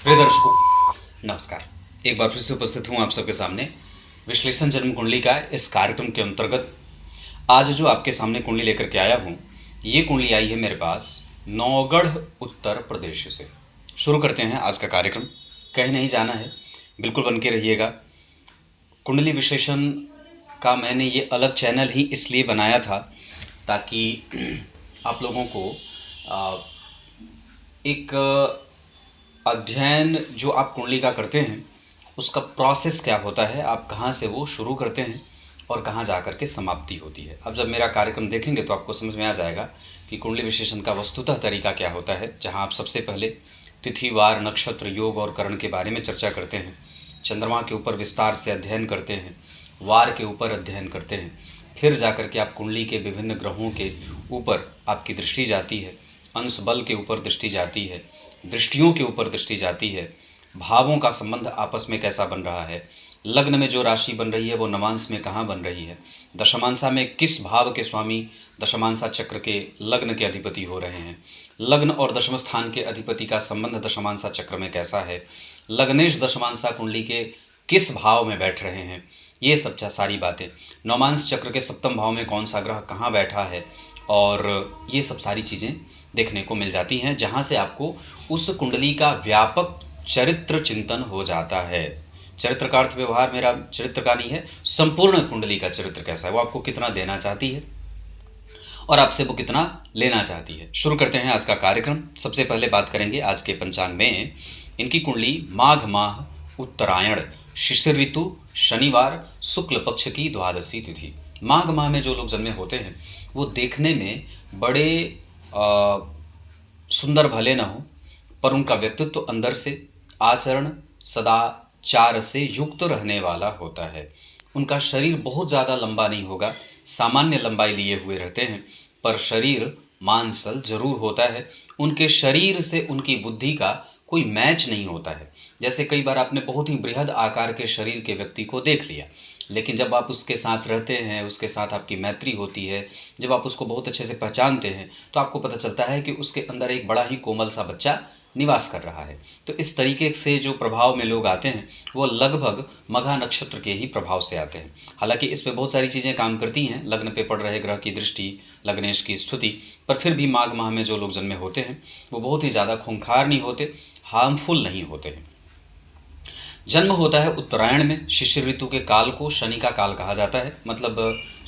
प्रिय दर्शकों, नमस्कार। एक बार फिर से उपस्थित हूँ आप सबके सामने विश्लेषण जन्म कुंडली का इस कार्यक्रम के अंतर्गत। आज जो आपके सामने कुंडली लेकर के आया हूँ, ये कुंडली आई है मेरे पास नौगढ़ उत्तर प्रदेश से। शुरू करते हैं आज का कार्यक्रम। कहीं नहीं जाना है, बिल्कुल बन के रहिएगा। कुंडली विश्लेषण का मैंने ये अलग चैनल ही इसलिए बनाया था ताकि आप लोगों को एक अध्ययन जो आप कुंडली का करते हैं उसका प्रोसेस क्या होता है, आप कहाँ से वो शुरू करते हैं और कहाँ जा कर के समाप्ति होती है। अब जब मेरा कार्यक्रम देखेंगे तो आपको समझ में आ जाएगा कि कुंडली विश्लेषण का वस्तुतः तरीका क्या होता है, जहाँ आप सबसे पहले तिथि, वार, नक्षत्र, योग और करण के बारे में चर्चा करते हैं, चंद्रमा के ऊपर विस्तार से अध्ययन करते हैं, वार के ऊपर अध्ययन करते हैं, फिर जा कर के आप कुंडली के विभिन्न ग्रहों के ऊपर आपकी दृष्टि जाती है, अंश बल के ऊपर दृष्टि जाती है, दृष्टियों के ऊपर दृष्टि जाती है, भावों का संबंध आपस में कैसा बन रहा है, लग्न में जो राशि बन रही है वो नवांश में कहाँ बन रही है, दशमांशा में किस भाव के स्वामी दशमांशा चक्र के लग्न के अधिपति हो रहे हैं, लग्न और दशम स्थान के अधिपति का संबंध दशमांशा चक्र में कैसा है, लग्नेश दशमांशा कुंडली के किस भाव में बैठ रहे हैं, ये सब सारी बातें, नौमांश चक्र के सप्तम भाव में कौन सा ग्रह कहाँ बैठा है, और ये सब सारी चीज़ें देखने को मिल जाती हैं, जहाँ से आपको उस कुंडली का व्यापक चरित्र चिंतन हो जाता है। चरित्र का अर्थ व्यवहार मेरा चरित्र का नहीं है, संपूर्ण कुंडली का चरित्र कैसा है, वो आपको कितना देना चाहती है और आपसे वो कितना लेना चाहती है। शुरू करते हैं आज का कार्यक्रम। सबसे पहले बात करेंगे आज के पंचांग में। इनकी कुंडली माघ माह, उत्तरायण, शिशिर ऋतु, शनिवार, शुक्ल पक्ष की द्वादशी तिथि। माघ माह में जो लोग जन्मे होते हैं वो देखने में बड़े सुंदर भले न हो, पर उनका व्यक्तित्व अंदर से आचरण सदाचार से युक्त रहने वाला होता है। उनका शरीर बहुत ज़्यादा लंबा नहीं होगा, सामान्य लंबाई लिए हुए रहते हैं, पर शरीर मांसल जरूर होता है। उनके शरीर से उनकी बुद्धि का कोई मैच नहीं होता है। जैसे कई बार आपने बहुत ही बृहद आकार के शरीर के व्यक्ति को देख लिया, लेकिन जब आप उसके साथ रहते हैं, उसके साथ आपकी मैत्री होती है, जब आप उसको बहुत अच्छे से पहचानते हैं, तो आपको पता चलता है कि उसके अंदर एक बड़ा ही कोमल सा बच्चा निवास कर रहा है। तो इस तरीके से जो प्रभाव में लोग आते हैं वो लगभग मघा नक्षत्र के ही प्रभाव से आते हैं। हालांकि इस पे बहुत सारी चीज़ें काम करती हैं, लग्न पे पड़ रहे ग्रह की दृष्टि, लग्नेश की स्थिति, पर फिर भी माघ माह में जो लोग जन्मे होते हैं वो बहुत ही ज़्यादा खूंखार नहीं होते, हार्मफुल नहीं होते हैं। जन्म होता है उत्तरायण में। शिशिर ऋतु के काल को शनि का काल कहा जाता है, मतलब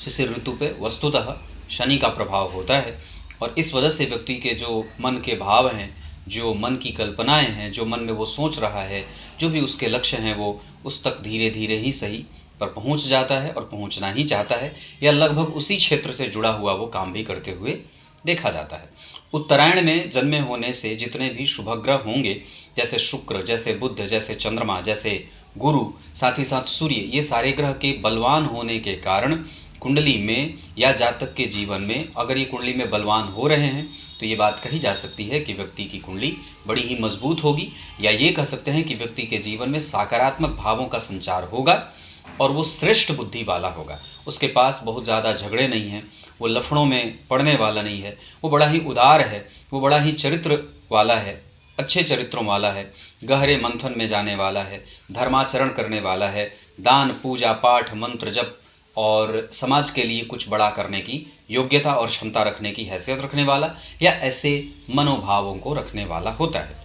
शिशिर ऋतु पे वस्तुतः शनि का प्रभाव होता है, और इस वजह से व्यक्ति के जो मन के भाव हैं, जो मन की कल्पनाएं हैं, जो मन में वो सोच रहा है, जो भी उसके लक्ष्य हैं, वो उस तक धीरे धीरे ही सही पर पहुंच जाता है और पहुंचना ही चाहता है, या लगभग उसी क्षेत्र से जुड़ा हुआ वो काम भी करते हुए देखा जाता है। उत्तरायण में जन्मे होने से जितने भी शुभ ग्रह होंगे, जैसे शुक्र, जैसे बुध, जैसे चंद्रमा, जैसे गुरु, साथ ही साथ सूर्य, ये सारे ग्रह के बलवान होने के कारण कुंडली में या जातक के जीवन में अगर ये कुंडली में बलवान हो रहे हैं तो ये बात कही जा सकती है कि व्यक्ति की कुंडली बड़ी ही मजबूत होगी, या ये कह सकते हैं कि व्यक्ति के जीवन में सकारात्मक भावों का संचार होगा और वो श्रेष्ठ बुद्धि वाला होगा। उसके पास बहुत ज़्यादा झगड़े नहीं हैं, वो लफड़ों में पड़ने वाला नहीं है, वो बड़ा ही उदार है, वो बड़ा ही चरित्र वाला है, अच्छे चरित्रों वाला है, गहरे मंथन में जाने वाला है, धर्माचरण करने वाला है, दान, पूजा पाठ, मंत्र जप और समाज के लिए कुछ बड़ा करने की योग्यता और क्षमता रखने की हैसियत रखने वाला, या ऐसे मनोभावों को रखने वाला होता है।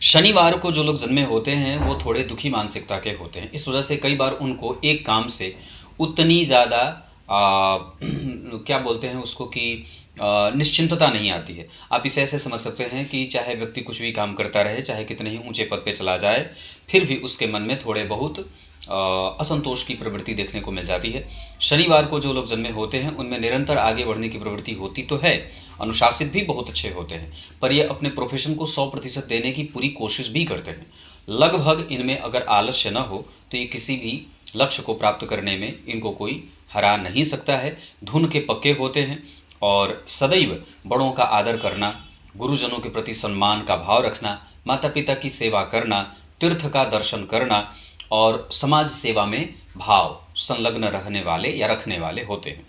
शनिवार को जो लोग जन्मे होते हैं वो थोड़े दुखी मानसिकता के होते हैं। इस वजह से कई बार उनको एक काम से उतनी ज़्यादा क्या बोलते हैं उसको कि निश्चिंतता नहीं आती है। आप इसे ऐसे समझ सकते हैं कि चाहे व्यक्ति कुछ भी काम करता रहे, चाहे कितने ही ऊंचे पद पे चला जाए, फिर भी उसके मन में थोड़े बहुत असंतोष की प्रवृत्ति देखने को मिल जाती है। शनिवार को जो लोग जन्मे होते हैं उनमें निरंतर आगे बढ़ने की प्रवृत्ति होती तो है, अनुशासित भी बहुत अच्छे होते हैं, पर ये अपने प्रोफेशन को 100% देने की पूरी कोशिश भी करते हैं। लगभग इनमें अगर आलस्य न हो तो ये किसी भी लक्ष्य को प्राप्त करने में इनको कोई हरा नहीं सकता है। धुन के पक्के होते हैं और सदैव बड़ों का आदर करना, गुरुजनों के प्रति सम्मान का भाव रखना, माता पिता की सेवा करना, तीर्थ का दर्शन करना और समाज सेवा में भाव संलग्न रहने वाले या रखने वाले होते हैं।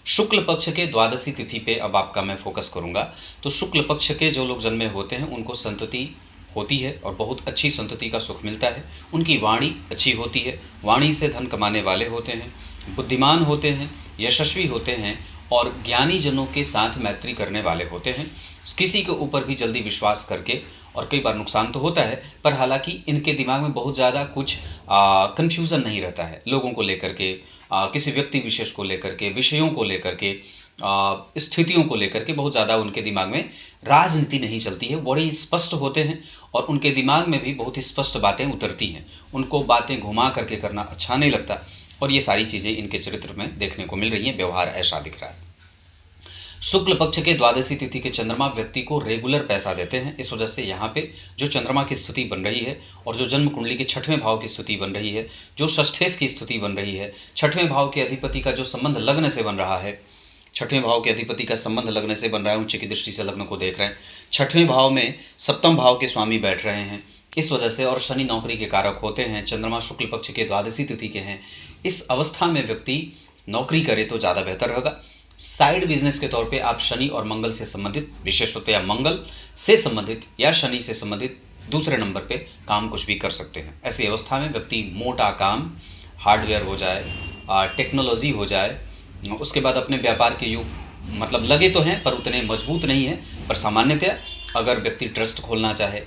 शुक्ल पक्ष के द्वादशी तिथि पे अब आपका मैं फोकस करूंगा। तो शुक्ल पक्ष के जो लोग जन्मे होते हैं उनको संतति होती है और बहुत अच्छी संतति का सुख मिलता है। उनकी वाणी अच्छी होती है, वाणी से धन कमाने वाले होते हैं, बुद्धिमान होते हैं, यशस्वी होते हैं और ज्ञानी जनों के साथ मैत्री करने वाले होते हैं। किसी के ऊपर भी जल्दी विश्वास करके, और कई बार नुकसान तो होता है, पर हालांकि इनके दिमाग में बहुत ज़्यादा कुछ कन्फ्यूज़न नहीं रहता है लोगों को लेकर के, किसी व्यक्ति विशेष को लेकर के, विषयों को लेकर के, स्थितियों को लेकर के बहुत ज़्यादा उनके दिमाग में राजनीति नहीं चलती है। बड़े स्पष्ट होते हैं और उनके दिमाग में भी बहुत ही स्पष्ट बातें उतरती हैं। उनको बातें घुमा करके करना अच्छा नहीं लगता और ये सारी चीज़ें इनके चरित्र में देखने को मिल रही हैं। व्यवहार ऐसा दिख रहा है। शुक्ल पक्ष के द्वादशी तिथि के चंद्रमा व्यक्ति को रेगुलर पैसा देते हैं। इस वजह से यहाँ पे जो चंद्रमा की स्थिति बन रही है और जो जन्म कुंडली के छठवें भाव की स्थिति बन रही है, जो षष्ठेश की स्थिति बन रही है, छठवें भाव के अधिपति का जो संबंध लग्न से बन रहा है, छठवें भाव के अधिपति का संबंध लग्न से बन रहा है, उच्च की दृष्टि से लग्न को देख रहे हैं, छठवें भाव में सप्तम भाव के स्वामी बैठ रहे हैं, इस वजह से, और शनि नौकरी के कारक होते हैं, चंद्रमा शुक्ल पक्ष के द्वादशी तिथि के हैं। इस अवस्था में व्यक्ति नौकरी करे तो ज़्यादा बेहतर होगा। साइड बिजनेस के तौर पे आप शनि और मंगल से संबंधित, विशेषतः मंगल से संबंधित या शनि से संबंधित दूसरे नंबर पे काम कुछ भी कर सकते हैं। ऐसी अवस्था में व्यक्ति मोटा काम, हार्डवेयर हो जाए, टेक्नोलॉजी हो जाए, उसके बाद अपने व्यापार के युग मतलब लगे तो हैं पर उतने मजबूत नहीं हैं, पर सामान्यतया अगर व्यक्ति ट्रस्ट खोलना चाहे,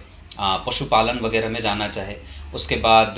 पशुपालन वगैरह में जाना चाहे, उसके बाद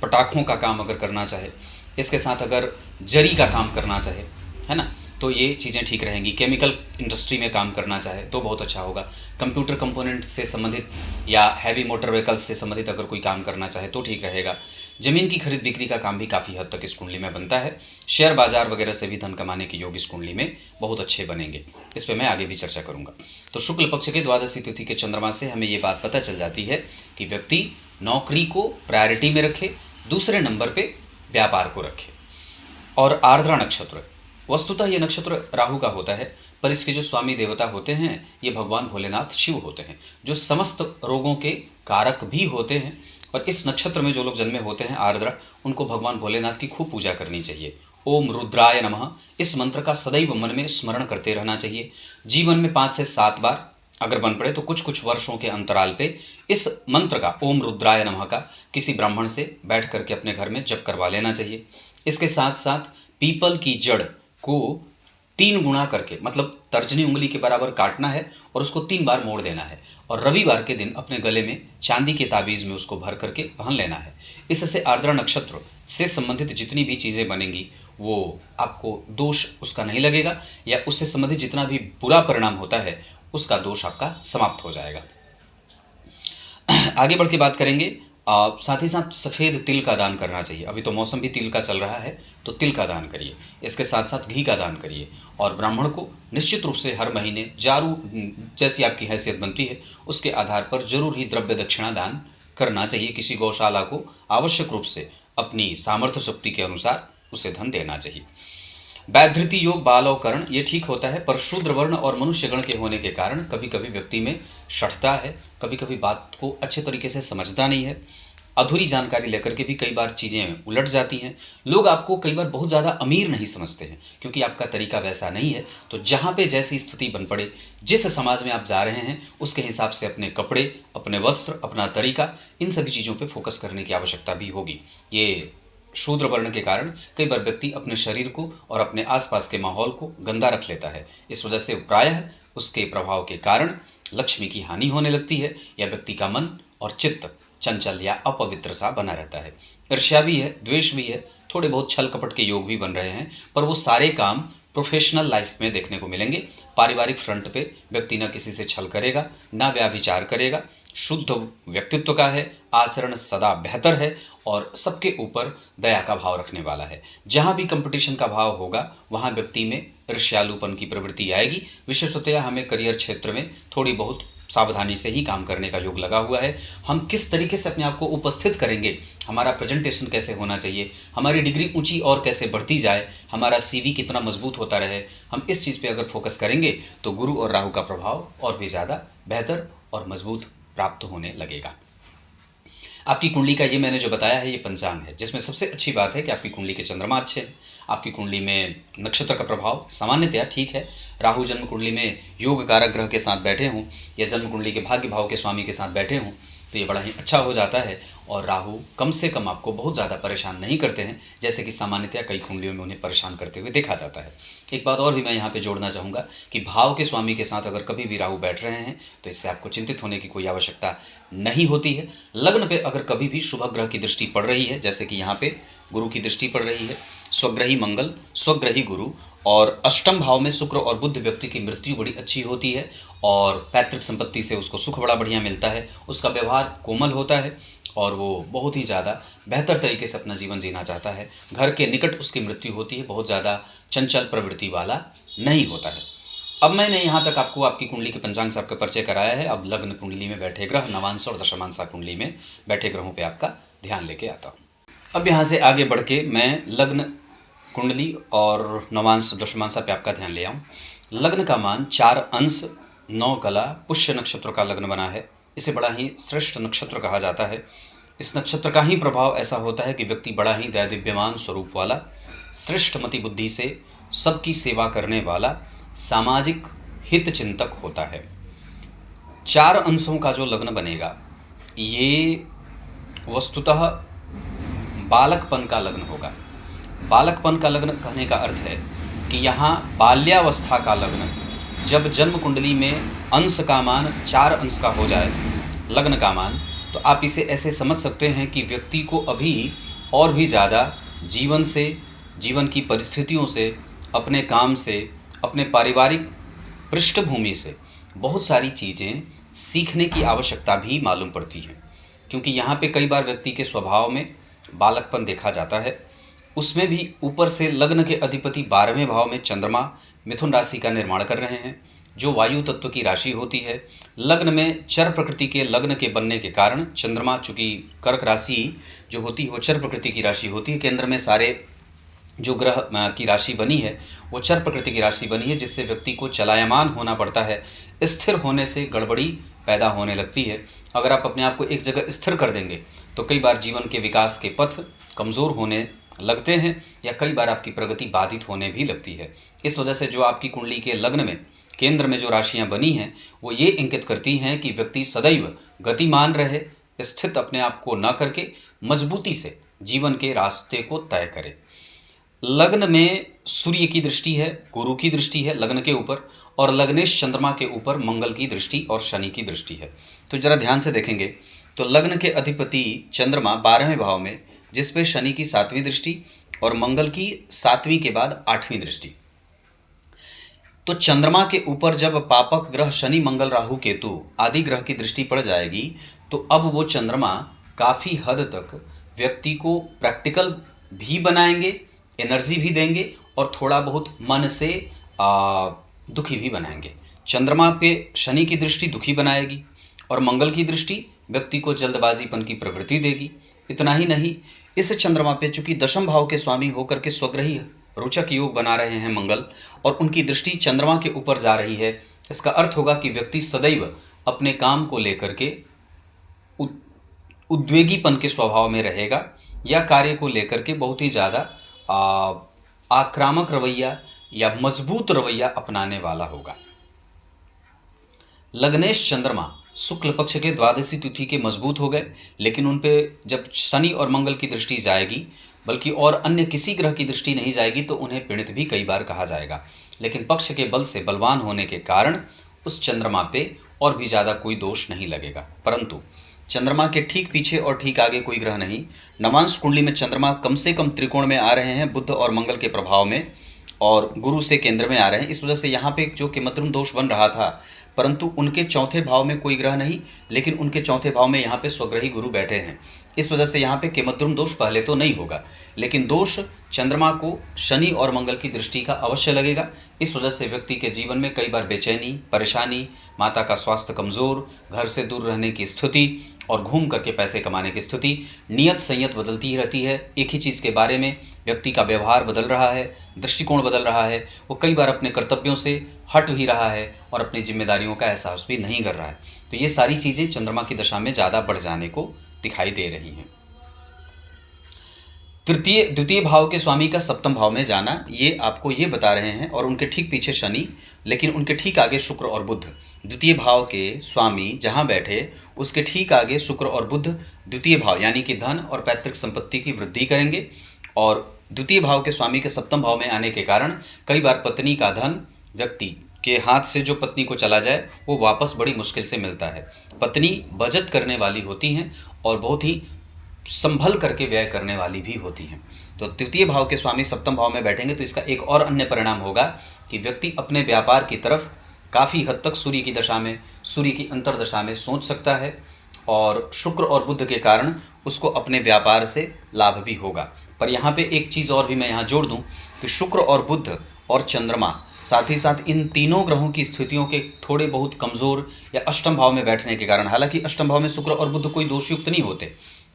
पटाखों का काम अगर करना चाहे, इसके साथ अगर जरी का काम करना चाहे, है ना, तो ये चीज़ें ठीक रहेंगी। केमिकल इंडस्ट्री में काम करना चाहे तो बहुत अच्छा होगा। कंप्यूटर कंपोनेंट से संबंधित या हैवी मोटर व्हीकल्स से संबंधित अगर कोई काम करना चाहे तो ठीक रहेगा। ज़मीन की खरीद बिक्री का काम भी काफ़ी हद तक इस कुंडली में बनता है। शेयर बाजार वगैरह से भी धन कमाने के योग इस कुंडली में बहुत अच्छे बनेंगे। इस पर मैं आगे भी चर्चा करूँगा। तो शुक्ल पक्ष के द्वादशी तिथि के चंद्रमा से हमें ये बात पता चल जाती है कि व्यक्ति नौकरी को प्रायोरिटी में रखे, दूसरे नंबर पर व्यापार को रखे। और आर्द्रा नक्षत्र, वस्तुतः ये नक्षत्र राहु का होता है, पर इसके जो स्वामी देवता होते हैं ये भगवान भोलेनाथ शिव होते हैं, जो समस्त रोगों के कारक भी होते हैं। और इस नक्षत्र में जो लोग जन्मे होते हैं आर्द्रा, उनको भगवान भोलेनाथ की खूब पूजा करनी चाहिए। ओम रुद्राय नमः, इस मंत्र का सदैव मन में स्मरण करते रहना चाहिए। जीवन में 5 से 7 बार अगर बन पड़े तो कुछ कुछ वर्षों के अंतराल पे इस मंत्र का, ओम रुद्राय नमः का, किसी ब्राह्मण से बैठ करके अपने घर में जप करवा लेना चाहिए। इसके साथ साथ पीपल की जड़ को 3 गुना करके, मतलब तर्जनी उंगली के बराबर काटना है और उसको 3 बार मोड़ देना है, और रविवार के दिन अपने गले में चांदी के ताबीज़ में उसको भर करके पहन लेना है। इससे आर्द्रा नक्षत्र से संबंधित जितनी भी चीज़ें बनेंगी वो आपको दोष उसका नहीं लगेगा, या उससे संबंधित जितना भी बुरा परिणाम होता है उसका दोष आपका समाप्त हो जाएगा। आगे बढ़ के बात करेंगे। साथ ही साथ सफ़ेद तिल का दान करना चाहिए। अभी तो मौसम भी तिल का चल रहा है, तो तिल का दान करिए। इसके साथ साथ घी का दान करिए, और ब्राह्मण को निश्चित रूप से हर महीने जारू, जैसी आपकी हैसियत बनती है उसके आधार पर जरूर ही द्रव्य दक्षिणा दान करना चाहिए। किसी गौशाला को आवश्यक रूप से अपनी सामर्थ्य शक्ति के अनुसार उसे धन देना चाहिए। वैधृति योग, बाल और कर्ण, ये ठीक होता है, पर शूद्र वर्ण और मनुष्य गण के होने के कारण कभी कभी व्यक्ति में शठता है, कभी कभी बात को अच्छे तरीके से समझता नहीं है, अधूरी जानकारी लेकर के भी कई बार चीज़ें उलट जाती हैं। लोग आपको कई बार बहुत ज़्यादा अमीर नहीं समझते हैं क्योंकि आपका तरीका वैसा नहीं है। तो जहाँ पे जैसी स्थिति बन पड़े, जिस समाज में आप जा रहे हैं उसके हिसाब से अपने कपड़े, अपने वस्त्र, अपना तरीका, इन सभी चीज़ों पर फोकस करने की आवश्यकता भी होगी। ये शूद्र वर्ण के कारण कई बार व्यक्ति अपने शरीर को और अपने आसपास के माहौल को गंदा रख लेता है। इस वजह से प्रायः उसके प्रभाव के कारण लक्ष्मी की हानि होने लगती है, या व्यक्ति का मन और चित्त चंचल या अपवित्र सा बना रहता है। ईर्ष्या भी है, द्वेष भी है, थोड़े बहुत छल कपट के योग भी बन रहे हैं, पर वो सारे काम प्रोफेशनल लाइफ में देखने को मिलेंगे। पारिवारिक फ्रंट पे व्यक्ति न किसी से छल करेगा, ना व्याभिचार करेगा, शुद्ध व्यक्तित्व का है, आचरण सदा बेहतर है और सबके ऊपर दया का भाव रखने वाला है। जहाँ भी कंपटीशन का भाव होगा वहाँ व्यक्ति में ईर्ष्यालुपन की प्रवृत्ति आएगी। विशेषतः हमें करियर क्षेत्र में थोड़ी बहुत सावधानी से ही काम करने का योग लगा हुआ है। हम किस तरीके से अपने आप को उपस्थित करेंगे, हमारा प्रेजेंटेशन कैसे होना चाहिए, हमारी डिग्री ऊंची और कैसे बढ़ती जाए, हमारा सीवी कितना मजबूत होता रहे, हम इस चीज़ पे अगर फोकस करेंगे तो गुरु और राहु का प्रभाव और भी ज़्यादा बेहतर और मजबूत प्राप्त होने लगेगा। आपकी कुंडली का ये मैंने जो बताया है ये पंचांग है, जिसमें सबसे अच्छी बात है कि आपकी कुंडली के चंद्रमा अच्छे हैं, आपकी कुंडली में नक्षत्र का प्रभाव सामान्यतया ठीक है, राहु जन्म कुंडली में योग कारक ग्रह के साथ बैठे हों या जन्म कुंडली के भाग्य भाव के स्वामी के साथ बैठे हों तो ये बड़ा ही अच्छा हो जाता है। और राहु कम से कम आपको बहुत ज़्यादा परेशान नहीं करते हैं, जैसे कि सामान्यतया कई कुंडलियों में उन्हें परेशान करते हुए देखा जाता है। एक बात और भी मैं यहाँ पे जोड़ना चाहूँगा कि भाव के स्वामी के साथ अगर कभी भी राहु बैठ रहे हैं तो इससे आपको चिंतित होने की कोई आवश्यकता नहीं होती है। लग्न पे अगर कभी भी शुभ ग्रह की दृष्टि पड़ रही है, जैसे कि यहाँ पे गुरु की दृष्टि पड़ रही है, स्वग्रही मंगल, स्वग्रही गुरु और अष्टम भाव में शुक्र और बुध, व्यक्ति की मृत्यु बड़ी अच्छी होती है और पैतृक संपत्ति से उसको सुख बड़ा बढ़िया मिलता है, उसका व्यवहार कोमल होता है और वो बहुत ही ज़्यादा बेहतर तरीके से अपना जीवन जीना चाहता है। घर के निकट उसकी मृत्यु होती है, बहुत ज़्यादा चंचल प्रवृत्ति वाला नहीं होता है। अब मैंने यहाँ तक आपको आपकी कुंडली के पंचांग से आपका परिचय कराया है। अब लग्न कुंडली में बैठे ग्रह, नवांश और दशमांश कुंडली में बैठे ग्रहों पे आपका ध्यान लेके आता हूँ। अब यहाँ से आगे बढ़ के मैं लग्न कुंडली और नवांश दशमांश पे आपका ध्यान ले आऊँ। लग्न का मान 4 अंश 9 कला पुष्य नक्षत्र का लग्न बना है। इसे बड़ा ही श्रेष्ठ नक्षत्र कहा जाता है। इस नक्षत्र का ही प्रभाव ऐसा होता है कि व्यक्ति बड़ा ही दैदिव्यमान स्वरूप वाला, श्रेष्ठमति बुद्धि से सबकी सेवा करने वाला, सामाजिक हित चिंतक होता है। 4 अंशों का जो लग्न बनेगा ये वस्तुतः बालकपन का लग्न होगा। बालकपन का लग्न कहने का अर्थ है कि यहाँ बाल्यावस्था का लग्न, जब जन्म कुंडली में अंश का मान 4 अंश का हो जाए लग्न का मान, तो आप इसे ऐसे समझ सकते हैं कि व्यक्ति को अभी और भी ज़्यादा जीवन से, जीवन की परिस्थितियों से, अपने काम से, अपने पारिवारिक पृष्ठभूमि से बहुत सारी चीज़ें सीखने की आवश्यकता भी मालूम पड़ती है। क्योंकि यहाँ पे कई बार व्यक्ति के स्वभाव में बालकपन देखा जाता है। उसमें भी ऊपर से लग्न के अधिपति 12वें भाव में चंद्रमा मिथुन राशि का निर्माण कर रहे हैं, जो वायु तत्व की राशि होती है। लग्न में चर प्रकृति के लग्न के बनने के कारण चंद्रमा, चूँकि कर्क राशि जो होती है वो चर प्रकृति की राशि होती है, केंद्र में सारे जो ग्रह की राशि बनी है वो चर प्रकृति की राशि बनी है, जिससे व्यक्ति को चलायमान होना पड़ता है। स्थिर होने से गड़बड़ी पैदा होने लगती है। अगर आप अपने आप को एक जगह स्थिर कर देंगे तो कई बार जीवन के विकास के पथ कमज़ोर होने लगते हैं या कई बार आपकी प्रगति बाधित होने भी लगती है। इस वजह से जो आपकी कुंडली के लग्न में केंद्र में जो राशियां बनी हैं वो ये इंगित करती हैं कि व्यक्ति सदैव गतिमान रहे, स्थित अपने आप को न करके मजबूती से जीवन के रास्ते को तय करे। लग्न में सूर्य की दृष्टि है, गुरु की दृष्टि है लग्न के ऊपर, और लग्नेश चंद्रमा के ऊपर मंगल की दृष्टि और शनि की दृष्टि है। तो जरा ध्यान से देखेंगे तो लग्न के अधिपति चंद्रमा 12वें भाव में, जिस पे शनि की 7वीं दृष्टि और मंगल की 7वीं के बाद 8वीं दृष्टि। तो चंद्रमा के ऊपर जब पापक ग्रह शनि, मंगल, राहु, केतु आदि ग्रह की दृष्टि पड़ जाएगी तो अब वो चंद्रमा काफ़ी हद तक व्यक्ति को प्रैक्टिकल भी बनाएंगे, एनर्जी भी देंगे और थोड़ा बहुत मन से दुखी भी बनाएंगे। चंद्रमा पे शनि की दृष्टि दुखी बनाएगी और मंगल की दृष्टि व्यक्ति को जल्दबाजीपन की प्रवृत्ति देगी। इतना ही नहीं, इस चंद्रमा पे चूंकि दशम भाव के स्वामी होकर के स्वग्रही रोचक योग बना रहे हैं मंगल, और उनकी दृष्टि चंद्रमा के ऊपर जा रही है, इसका अर्थ होगा कि व्यक्ति सदैव अपने काम को लेकर के उद्वेगीपन के स्वभाव में रहेगा या कार्य को लेकर के बहुत ही ज़्यादा आक्रामक रवैया या मजबूत रवैया अपनाने वाला होगा। लग्नेश चंद्रमा शुक्ल पक्ष के द्वादशी तिथि के मजबूत हो गए, लेकिन उन पे जब शनि और मंगल की दृष्टि जाएगी, बल्कि और अन्य किसी ग्रह की दृष्टि नहीं जाएगी, तो उन्हें पीड़ित भी कई बार कहा जाएगा। लेकिन पक्ष के बल से बलवान होने के कारण उस चंद्रमा पे और भी ज़्यादा कोई दोष नहीं लगेगा। परंतु चंद्रमा के ठीक पीछे और ठीक आगे कोई ग्रह नहीं। नवांश कुंडली में चंद्रमा कम से कम त्रिकोण में आ रहे हैं बुध और मंगल के प्रभाव में, और गुरु से केंद्र में आ रहे हैं। इस वजह से यहाँ पे जो केमद्रुम दोष बन रहा था, परंतु उनके चौथे भाव में कोई ग्रह नहीं, लेकिन उनके चौथे भाव में यहाँ पे स्वग्रही गुरु बैठे हैं। इस वजह से यहाँ पे केमद्रुम दोष पहले तो नहीं होगा, लेकिन दोष चंद्रमा को शनि और मंगल की दृष्टि का अवश्य लगेगा। इस वजह से व्यक्ति के जीवन में कई बार बेचैनी, परेशानी, माता का स्वास्थ्य कमज़ोर, घर से दूर रहने की स्थिति और घूम करके पैसे कमाने की स्थिति, नियत संयत बदलती ही रहती है। एक ही चीज़ के बारे में व्यक्ति का व्यवहार बदल रहा है, दृष्टिकोण बदल रहा है, वो कई बार अपने कर्तव्यों से हट भी रहा है और अपनी जिम्मेदारियों का एहसास भी नहीं कर रहा है। तो ये सारी चीज़ें चंद्रमा की दशा में ज़्यादा बढ़ जाने को दिखाई दे रही हैं। द्वितीय भाव के स्वामी का सप्तम भाव में जाना, ये आपको ये बता रहे हैं, और उनके ठीक पीछे शनि, लेकिन उनके ठीक आगे शुक्र और बुध। द्वितीय भाव के स्वामी जहाँ बैठे उसके ठीक आगे शुक्र और बुध द्वितीय भाव यानी कि धन और पैतृक संपत्ति की वृद्धि करेंगे। और द्वितीय भाव के स्वामी के सप्तम भाव में आने के कारण कई बार पत्नी का धन व्यक्ति के हाथ से जो पत्नी को चला जाए वो वापस बड़ी मुश्किल से मिलता है। पत्नी बचत करने वाली होती हैं और बहुत ही संभल करके व्यय करने वाली भी होती हैं। तो तृतीय भाव के स्वामी सप्तम भाव में बैठेंगे तो इसका एक और अन्य परिणाम होगा कि व्यक्ति अपने व्यापार की तरफ काफ़ी हद तक सूर्य की दशा में, सूर्य की अंतर्दशा में सोच सकता है, और शुक्र और बुध के कारण उसको अपने व्यापार से लाभ भी होगा। पर यहाँ पे एक चीज़ और भी मैं यहाँ जोड़ दूँ कि शुक्र और बुध और चंद्रमा, साथ ही साथ इन तीनों ग्रहों की स्थितियों के थोड़े बहुत कमज़ोर या अष्टम भाव में बैठने के कारण, हालांकि अष्टम भाव में शुक्र और बुध कोई दोषयुक्त नहीं होते,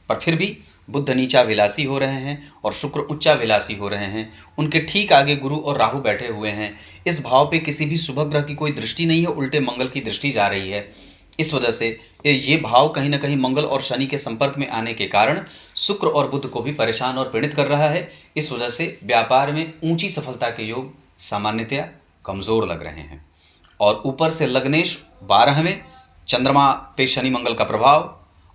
पर फिर भी बुध नीचा विलासी हो रहे हैं और शुक्र उच्चा विलासी हो रहे हैं। उनके ठीक आगे गुरु और राहु बैठे हुए हैं। इस भाव पे किसी भी शुभ ग्रह की कोई दृष्टि नहीं है, उल्टे मंगल की दृष्टि जा रही है। इस वजह से ये भाव कहीं ना कहीं मंगल और शनि के संपर्क में आने के कारण शुक्र और बुध को भी परेशान और पीड़ित कर रहा है। इस वजह से व्यापार में ऊंची सफलता के योग सामान्यतया कमज़ोर लग रहे हैं। और ऊपर से लग्नेश 12वें, चंद्रमा पे शनि मंगल का प्रभाव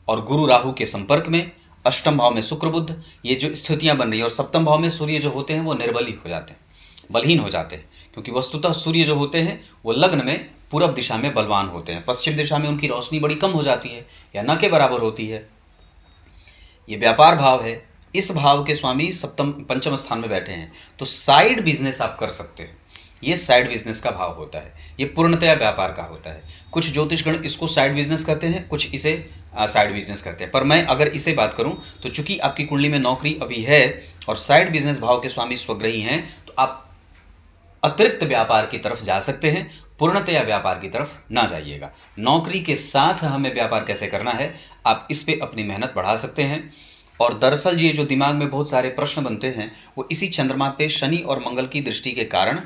और गुरु राहु के संपर्क में, अष्टम भाव में शुक्र बुध, ये जो स्थितियां बन रही है, और सप्तम भाव में सूर्य जो होते हैं वो निर्बली हो जाते हैं, बलहीन हो जाते हैं, क्योंकि वस्तुतः सूर्य जो होते हैं वो लग्न में पूरब दिशा में बलवान होते हैं, पश्चिम दिशा में उनकी रोशनी बड़ी कम हो जाती है या न के बराबर होती है। ये व्यापार भाव है। इस भाव के स्वामी सप्तम पंचम स्थान में बैठे हैं तो साइड बिजनेस आप कर सकते हैं। ये साइड बिजनेस का भाव होता है, ये पूर्णतया व्यापार का होता है। कुछ ज्योतिषगण इसको साइड बिजनेस करते हैं, कुछ इसे साइड बिजनेस करते हैं, पर मैं अगर इसे बात करूं तो चूंकि आपकी कुंडली में नौकरी अभी है और साइड बिजनेस भाव के स्वामी स्वग्रही हैं, तो आप अतिरिक्त व्यापार की तरफ जा सकते हैं, पूर्णतया व्यापार की तरफ ना जाइएगा। नौकरी के साथ हमें व्यापार कैसे करना है, आप इस पे अपनी मेहनत बढ़ा सकते हैं। और दरअसल ये जो दिमाग में बहुत सारे प्रश्न बनते हैं वो इसी चंद्रमा पे शनि और मंगल की दृष्टि के कारण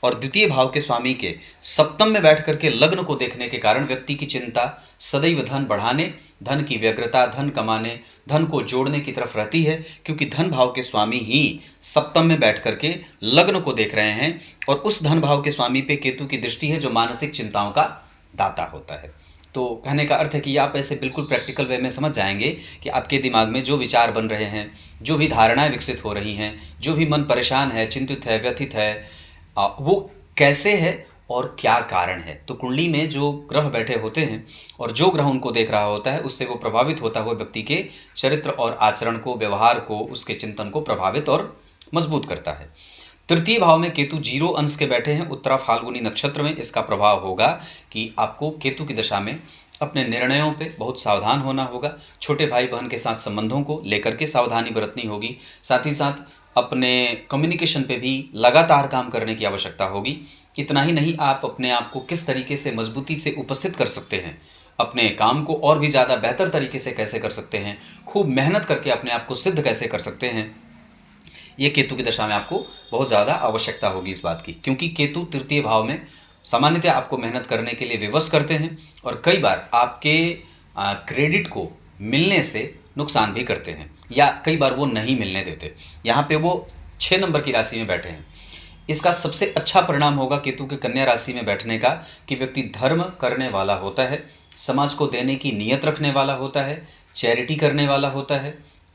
और द्वितीय भाव के स्वामी के सप्तम में बैठ करके लग्न को देखने के कारण व्यक्ति की चिंता सदैव धन बढ़ाने, धन की व्यग्रता, धन कमाने, धन को जोड़ने की तरफ रहती है, क्योंकि धन भाव के स्वामी ही सप्तम में बैठ करके लग्न को देख रहे हैं और उस धन भाव के स्वामी पे केतु की दृष्टि है जो मानसिक चिंताओं का दाता होता है। तो कहने का अर्थ है कि आप ऐसे बिल्कुल प्रैक्टिकल वे में समझ जाएंगे कि आपके दिमाग में जो विचार बन रहे हैं, जो भी धारणाएं विकसित हो रही हैं, जो भी मन परेशान है, चिंतित है, व्यथित है, वो कैसे है और क्या कारण है। तो कुंडली में जो ग्रह बैठे होते हैं और जो ग्रह उनको देख रहा होता है उससे वो प्रभावित होता हुआ व्यक्ति के चरित्र और आचरण को, व्यवहार को, उसके चिंतन को प्रभावित और मजबूत करता है। तृतीय भाव में केतु 0 अंश के बैठे हैं उत्तरा फाल्गुनी नक्षत्र में। इसका प्रभाव होगा कि आपको केतु की दशा में अपने निर्णयों पे बहुत सावधान होना होगा। छोटे भाई बहन के साथ संबंधों को लेकर के सावधानी बरतनी होगी। साथ ही साथ अपने कम्युनिकेशन पे भी लगातार काम करने की आवश्यकता होगी। इतना ही नहीं, आप अपने आप को किस तरीके से मजबूती से उपस्थित कर सकते हैं, अपने काम को और भी ज़्यादा बेहतर तरीके से कैसे कर सकते हैं, खूब मेहनत करके अपने आप को सिद्ध कैसे कर सकते हैं, ये केतु की दशा में आपको बहुत ज़्यादा आवश्यकता होगी इस बात की, क्योंकि केतु तृतीय भाव में सामान्यतः आपको मेहनत करने के लिए विवश करते हैं और कई बार आपके क्रेडिट को मिलने से नुकसान भी करते हैं या कई बार वो नहीं मिलने देते। यहाँ पे वो 6 नंबर की राशि में बैठे हैं। इसका सबसे अच्छा परिणाम होगा केतु के कन्या राशि में बैठने का कि व्यक्ति धर्म करने वाला होता है, समाज को देने की नीयत रखने वाला होता है, चैरिटी करने वाला होता है,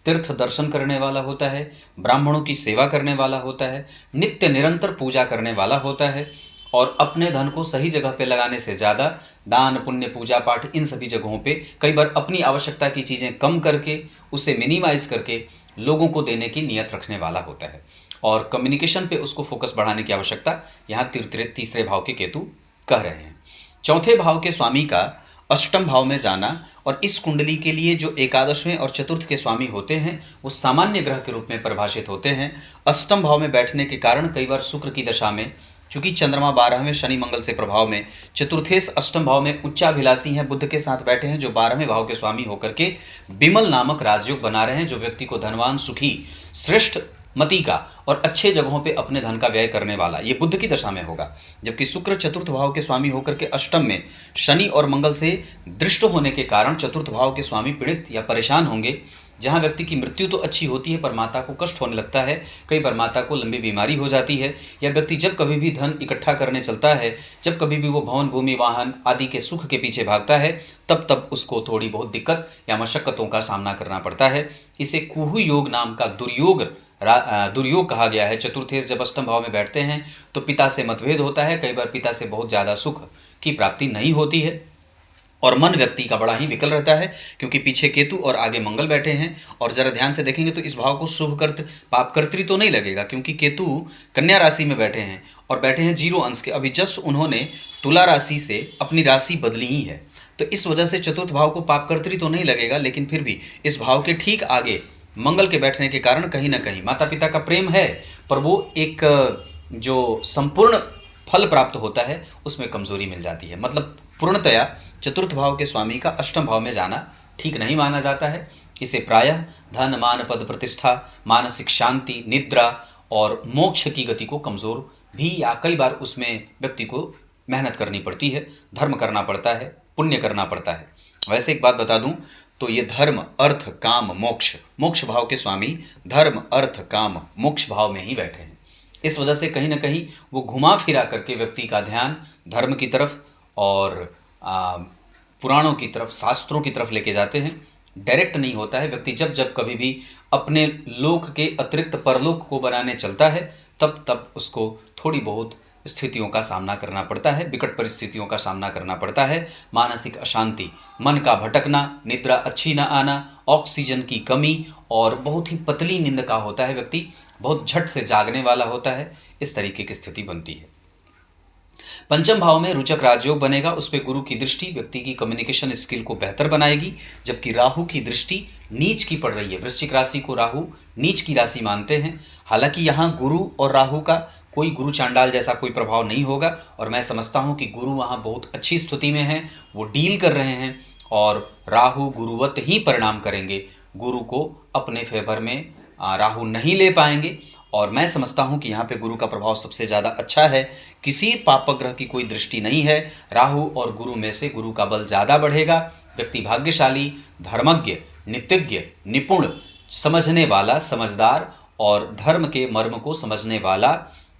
तीर्थ दर्शन करने वाला होता है, ब्राह्मणों की सेवा करने वाला होता है, नित्य निरंतर पूजा करने वाला होता है और अपने धन को सही जगह पे लगाने से ज़्यादा दान पुण्य पूजा पाठ इन सभी जगहों पे कई बार अपनी आवश्यकता की चीज़ें कम करके उसे मिनिमाइज़ करके लोगों को देने की नीयत रखने वाला होता है और कम्युनिकेशन पे उसको फोकस बढ़ाने की आवश्यकता यहाँ तीसरे भाव के केतु कह रहे हैं। चौथे भाव के स्वामी का अष्टम भाव में जाना और इस कुंडली के लिए जो एकादशवें और चतुर्थ के स्वामी होते हैं वो सामान्य ग्रह के रूप में परिभाषित होते हैं। अष्टम भाव में बैठने के कारण कई बार शुक्र की दशा में, चूंकि चंद्रमा 12वें शनि मंगल से प्रभाव में, चतुर्थेश अष्टम भाव में उच्चाभिलाषी हैं, बुध के साथ बैठे हैं जो 12वें भाव के स्वामी होकर के विमल नामक राजयोग बना रहे हैं जो व्यक्ति को धनवान, सुखी, श्रेष्ठ मति का और अच्छे जगहों पे अपने धन का व्यय करने वाला, ये बुध की दशा में होगा। जबकि शुक्र चतुर्थ भाव के स्वामी होकर के अष्टम में शनि और मंगल से दृष्ट होने के कारण चतुर्थ भाव के स्वामी पीड़ित या परेशान होंगे। जहाँ व्यक्ति की मृत्यु तो अच्छी होती है पर माता को कष्ट होने लगता है, कई बार माता को लंबी बीमारी हो जाती है, या व्यक्ति जब कभी भी धन इकट्ठा करने चलता है, जब कभी भी वो भवन भूमि वाहन आदि के सुख के पीछे भागता है, तब तब उसको थोड़ी बहुत दिक्कत या मशक्कतों का सामना करना पड़ता है। इसे कुहू योग नाम का दुर्योग कहा गया है। चतुर्थेश जब अष्टम भाव में बैठते हैं तो पिता से मतभेद होता है, कई बार पिता से बहुत ज़्यादा सुख की प्राप्ति नहीं होती है और मन व्यक्ति का बड़ा ही विकल रहता है, क्योंकि पीछे केतु और आगे मंगल बैठे हैं। और जरा ध्यान से देखेंगे तो इस भाव को शुभ कर्त पाप कर्तृ तो नहीं लगेगा, क्योंकि केतु कन्या राशि में बैठे हैं और बैठे हैं 0 अंश के। अभी जस्ट उन्होंने तुला राशि से अपनी राशि बदली ही है, तो इस वजह से चतुर्थ भाव को पाप कर्तृ तो नहीं लगेगा, लेकिन फिर भी इस भाव के ठीक आगे मंगल के बैठने के कारण कहीं ना कहीं माता पिता का प्रेम है, पर वो एक जो संपूर्ण फल प्राप्त होता है उसमें कमजोरी मिल जाती है। मतलब पूर्णतया चतुर्थ भाव के स्वामी का अष्टम भाव में जाना ठीक नहीं माना जाता है। इसे प्रायः धन मान पद प्रतिष्ठा, मानसिक शांति, निद्रा और मोक्ष की गति को कमजोर भी, या कई बार उसमें व्यक्ति को मेहनत करनी पड़ती है, धर्म करना पड़ता है, पुण्य करना पड़ता है। वैसे एक बात बता दूं तो ये धर्म अर्थ काम मोक्ष, मोक्ष भाव के स्वामी धर्म अर्थ काम मोक्ष भाव में ही बैठे हैं। इस वजह से कहीं ना कहीं वो घुमा फिरा करके व्यक्ति का ध्यान धर्म की तरफ और पुराणों की तरफ, शास्त्रों की तरफ लेके जाते हैं। डायरेक्ट नहीं होता है। व्यक्ति जब जब कभी भी अपने लोक के अतिरिक्त परलोक को बनाने चलता है तब तब उसको थोड़ी बहुत स्थितियों का सामना करना पड़ता है, विकट परिस्थितियों का सामना करना पड़ता है। मानसिक अशांति, मन का भटकना, निद्रा अच्छी ना आना, ऑक्सीजन की कमी और बहुत ही पतली नींद का होता है। व्यक्ति बहुत झट से जागने वाला होता है, इस तरीके की स्थिति बनती है। पंचम भाव में रुचक राजयोग बनेगा, उस पर गुरु की दृष्टि व्यक्ति की कम्युनिकेशन स्किल को बेहतर बनाएगी। जबकि राहु की दृष्टि नीच की पड़ रही है, वृश्चिक राशि को राहु नीच की राशि मानते हैं। हालांकि यहाँ गुरु और राहु का कोई गुरु चांडाल जैसा कोई प्रभाव नहीं होगा, और मैं समझता हूँ कि गुरु वहाँ बहुत अच्छी स्थिति में हैं, वो डील कर रहे हैं और राहु गुरुवत ही परिणाम करेंगे। गुरु को अपने फेवर में राहु नहीं ले पाएंगे, और मैं समझता हूं कि यहाँ पे गुरु का प्रभाव सबसे ज़्यादा अच्छा है। किसी पापग्रह की कोई दृष्टि नहीं है। राहु और गुरु में से गुरु का बल ज़्यादा बढ़ेगा। व्यक्ति भाग्यशाली, धर्मज्ञ, नीतिज्ञ, निपुण, समझने वाला, समझदार और धर्म के मर्म को समझने वाला,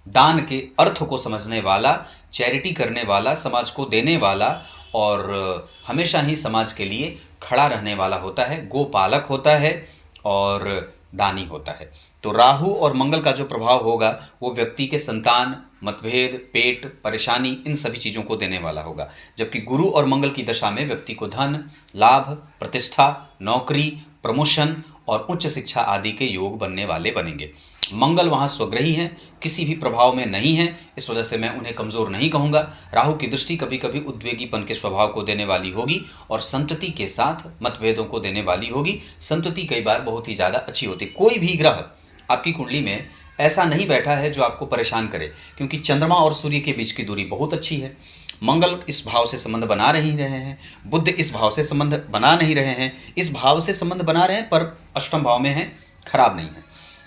दान के अर्थ को समझने वाला, चैरिटी करने वाला, समाज को देने वाला और हमेशा ही समाज के लिए खड़ा रहने वाला होता है, गोपालक होता है और दानी होता है। तो राहु और मंगल का जो प्रभाव होगा वो व्यक्ति के संतान, मतभेद, पेट, परेशानी, इन सभी चीज़ों को देने वाला होगा। जबकि गुरु और मंगल की दशा में व्यक्ति को धन, लाभ, प्रतिष्ठा, नौकरी, प्रमोशन और उच्च शिक्षा आदि के योग बनने वाले बनेंगे। मंगल वहाँ स्वग्रही हैं, किसी भी प्रभाव में नहीं है, इस वजह से मैं उन्हें कमज़ोर नहीं कहूँगा। राहु की दृष्टि कभी कभी उद्वेगीपन के स्वभाव को देने वाली होगी और संतति के साथ मतभेदों को देने वाली होगी। संतति कई बार बहुत ही ज़्यादा अच्छी होती। कोई भी ग्रह आपकी कुंडली में ऐसा नहीं बैठा है जो आपको परेशान करे, क्योंकि चंद्रमा और सूर्य के बीच की दूरी बहुत अच्छी है। मंगल इस भाव से संबंध बना नहीं रहे हैं, बुध इस भाव से संबंध बना नहीं रहे हैं, इस भाव से संबंध बना रहे हैं पर अष्टम भाव में है, खराब नहीं है।